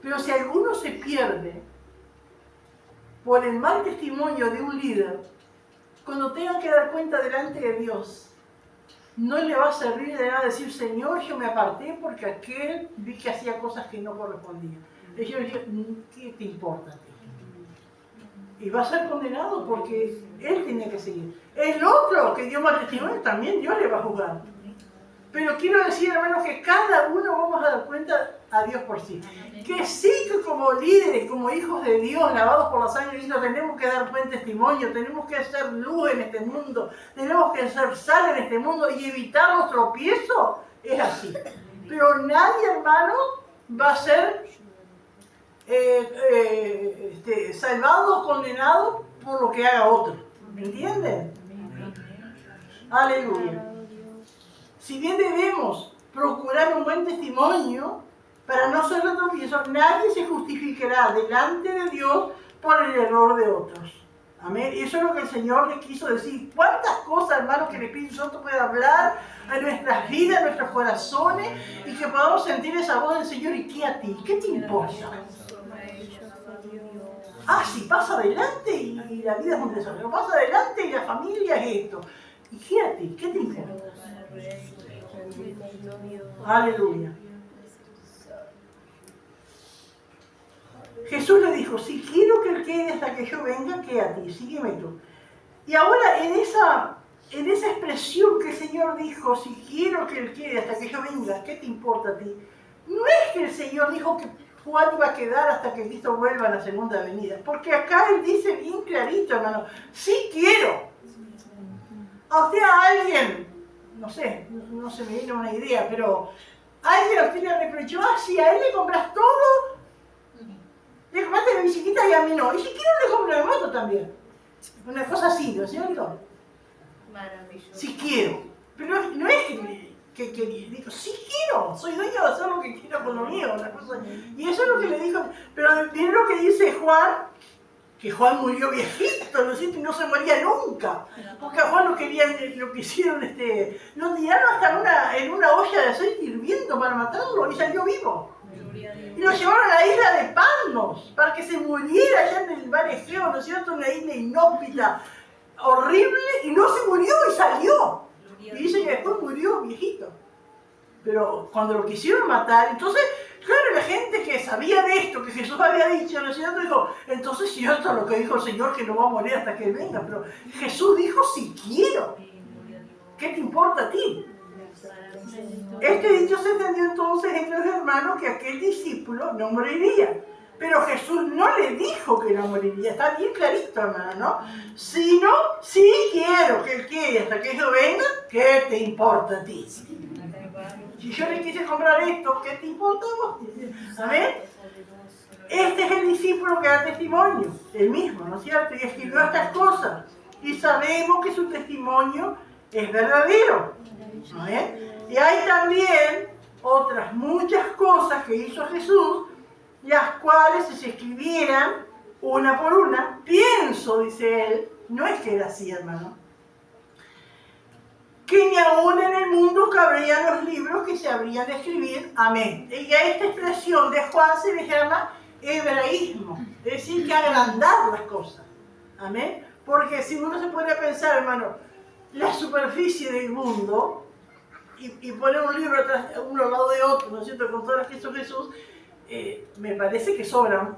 Pero si alguno se pierde por el mal testimonio de un líder, cuando tengan que dar cuenta delante de Dios, no le va a servir de nada decir, Señor, yo me aparté porque aquel vi que hacía cosas que no correspondían. Ellos dicen, ¿qué te importa a ti? Y va a ser condenado porque él tenía que seguir. El otro que dio mal testimonio, también Dios le va a juzgar. Pero quiero decir, hermanos, que cada uno vamos a dar cuenta a Dios por sí. Que sí que como líderes, como hijos de Dios, lavados por la sangre de Cristo, tenemos que dar buen testimonio, tenemos que ser luz en este mundo, tenemos que ser sal en este mundo y evitar los tropiezos, es así. Pero nadie, hermano, va a ser salvado o condenado por lo que haga otro. ¿Me entienden? Aleluya. Si bien debemos procurar un buen testimonio para no ser tropiezo, nadie se justificará delante de Dios por el error de otros. Amén. Eso es lo que el Señor le quiso decir. ¿Cuántas cosas, hermanos, que el Espíritu Santo puede hablar a nuestras vidas, a nuestros corazones, y que podamos sentir esa voz del Señor? ¿Y qué a ti? ¿Qué te importa? Ah, si pasa adelante y la vida es un desastre. Pasa adelante y la familia es esto. ¿Y qué a ti? ¿Qué te importa? Aleluya. Jesús le dijo, si quiero que él quede hasta que yo venga, quede a ti, sígueme tú. Y ahora en esa expresión que el Señor dijo, si quiero que él quede hasta que yo venga, ¿qué te importa a ti? No es que el Señor dijo que Juan iba a quedar hasta que Cristo vuelva a la segunda venida, porque acá él dice bien clarito, hermano, sí quiero. A usted, a alguien, no sé, no se me viene una idea, pero alguien a usted le reprochó, si a él le compras todo, le compraste la bicicleta y a mí no. Y si quiero le compro la moto también. Una cosa así, ¿no es cierto? Maravilloso. Si quiero. Pero no es que digo, sí quiero, soy dueño de hacer lo que quiero con lo mío. Una cosa. Y eso es lo que le dijo. Pero miren lo que dice Juan, que Juan murió viejito, ¿no es cierto? Y no se moría nunca. Porque a Juan lo quisieron, lo tiraron hasta en una olla de aceite hirviendo para matarlo y salió vivo. Y lo llevaron a la isla de Patmos para que se muriera allá en el mar Egeo, ¿no es cierto? Una isla inhóspita, horrible, y no se murió y salió. Y dice que después murió viejito. Pero cuando lo quisieron matar, entonces, claro, la gente que sabía de esto, que Jesús había dicho, ¿no es cierto? Dijo, entonces es cierto lo que dijo el Señor, que no va a morir hasta que Él venga. Pero Jesús dijo, si quiero. ¿Qué te importa a ti? Este dicho se entendió entonces entre los hermanos que aquel discípulo no moriría. Pero Jesús no le dijo que no moriría. Está bien clarito, hermano, ¿no? Sino, si quiero que él quede hasta que yo venga, ¿qué te importa a ti? Si yo le quise comprar esto, ¿qué te importa a vos? ¿Amén? Este es el discípulo que da testimonio, el mismo, ¿no es cierto? Y escribió estas cosas. Y sabemos que su testimonio es verdadero. ¿Amén? Y hay también otras muchas cosas que hizo Jesús, las cuales si se escribieran una por una, pienso, dice él, no es que era así, hermano, que ni aún en el mundo cabrían los libros que se habrían de escribir. Amén. Y a esta expresión de Juan se le llama hebraísmo, es decir, que agrandar las cosas. Amén. Porque si uno se pone a pensar, hermano, la superficie del mundo y poner un libro atrás, uno al lado de otro, ¿no es cierto?, con todo lo que hizo Jesús, me parece que sobra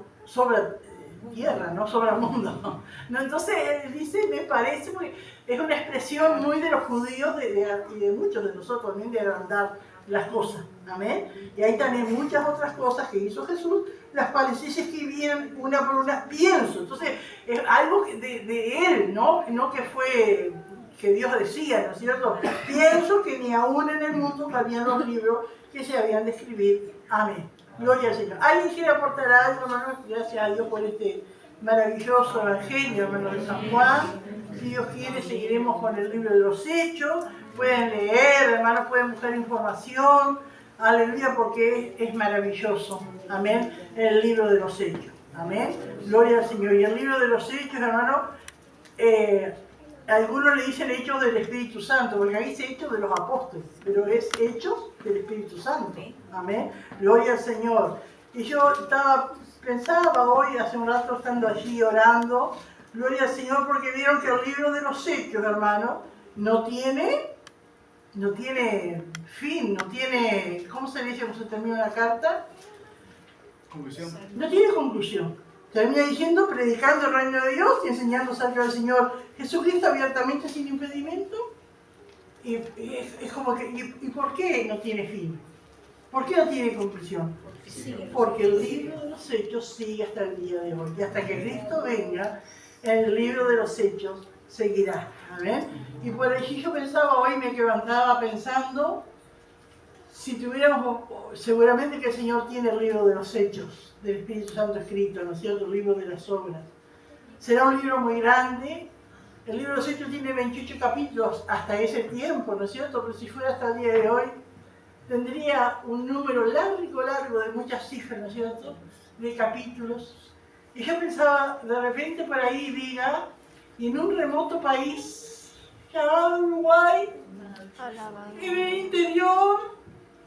tierra, no sobra mundo. ¿No? Entonces él dice, me parece, porque es una expresión muy de los judíos y de muchos de nosotros también, de agrandar las cosas. Amén. Y hay también muchas otras cosas que hizo Jesús, las cuales si se escribieran una por una, pienso. Entonces es algo de él, ¿no? No que fue que Dios decía, ¿no es cierto? Pienso que ni aún en el mundo cabían los libros que se habían de escribir. Amén. Gloria al Señor. ¿Alguien quiere aportar algo, hermano? Gracias a Dios por este maravilloso evangelio, hermano, de San Juan. Si Dios quiere, seguiremos con el libro de los Hechos. Pueden leer, hermanos, pueden buscar información. Aleluya, porque es maravilloso. Amén. El libro de los Hechos. Amén. Gloria al Señor. Y el libro de los Hechos, hermano, algunos le dicen Hechos del Espíritu Santo, porque ahí dice Hechos de los Apóstoles, pero es Hechos del Espíritu Santo. Amén. Gloria al Señor. Y yo pensaba hoy, hace un rato, estando allí orando, gloria al Señor, porque vieron que el libro de los Hechos, hermano, no tiene fin, no tiene, ¿cómo se dice cuando se termina la carta? Conclusión. No tiene conclusión. Termina diciendo, predicando el reino de Dios y enseñando acerca del Señor Jesucristo abiertamente sin impedimento. Y es como que, ¿y por qué no tiene fin? ¿Por qué no tiene conclusión? Porque el libro de los Hechos sigue hasta el día de hoy. Y hasta que Cristo venga, el libro de los Hechos seguirá. ¿Amén? Y por allí yo pensaba hoy, me levantaba pensando, si tuviéramos, seguramente que el Señor tiene el libro de los Hechos, del Espíritu Santo escrito, ¿no es cierto? El libro de las obras. Será un libro muy grande. El libro de los Hechos tiene 28 capítulos hasta ese tiempo, ¿no es cierto? Pero si fuera hasta el día de hoy, tendría un número largo de muchas cifras, ¿no es cierto?, de capítulos. Y yo pensaba, de repente por ahí diga, y en un remoto país llamado Uruguay, en el interior,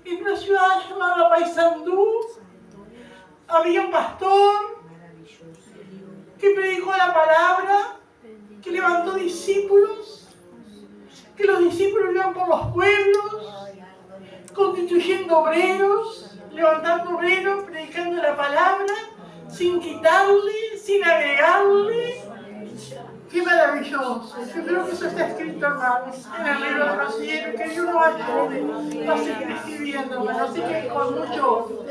en una ciudad llamada Paysandú, había un pastor que predicó la palabra, que levantó discípulos, que los discípulos iban por los pueblos, constituyendo obreros, levantando obreros, predicando la palabra, sin quitarle, sin agregarle. ¡Qué maravilloso! Yo creo que eso está escrito, hermanos, en el libro de los cielos, que Dios nos ayude a seguir escribiendo, hermanos. Así que con mucho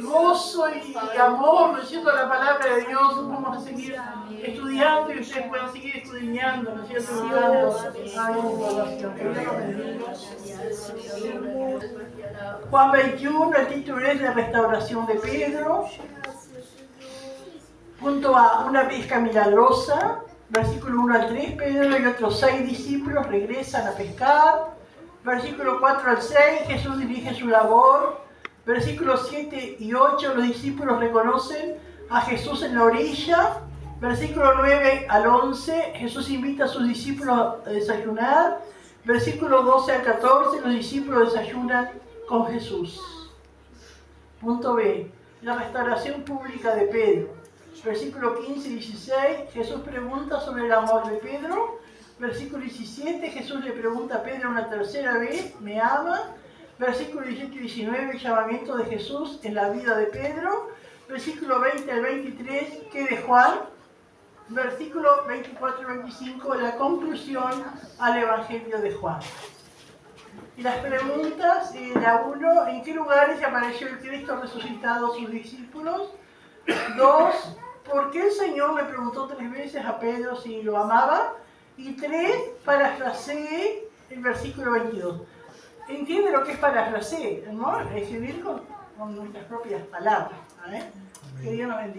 gozo y amor, ¿no es cierto?, la palabra de Dios, vamos a seguir estudiando y ustedes pueden seguir estudiando, ¿no es cierto?, buscando a información. Que Dios los bendiga. Juan 21, el título es La restauración de Pedro. Punto A, una pesca milagrosa. Versículo 1 al 3, Pedro y otros 6 discípulos regresan a pescar. Versículo 4 al 6, Jesús dirige su labor. Versículos 7 y 8, los discípulos reconocen a Jesús en la orilla. Versículo 9 al 11, Jesús invita a sus discípulos a desayunar. Versículo 12 al 14, los discípulos desayunan con Jesús. Punto B, la restauración pública de Pedro. Versículo 15 y 16, Jesús pregunta sobre el amor de Pedro. Versículo 17, Jesús le pregunta a Pedro una tercera vez, ¿me ama? Versículo 18 y 19, el llamamiento de Jesús en la vida de Pedro. Versículo 20 al 23, ¿qué de Juan? Versículo 24 y 25, la conclusión al Evangelio de Juan. Y las preguntas, la 1, ¿en qué lugares apareció el Cristo resucitado a sus discípulos? 2, ¿por qué el Señor le preguntó 3 veces a Pedro si lo amaba? Y 3, parafraseé el versículo 22. entiende lo que es parafrasear, ¿no? Escribir con nuestras propias palabras. ¿Vale? Que Dios nos bendiga.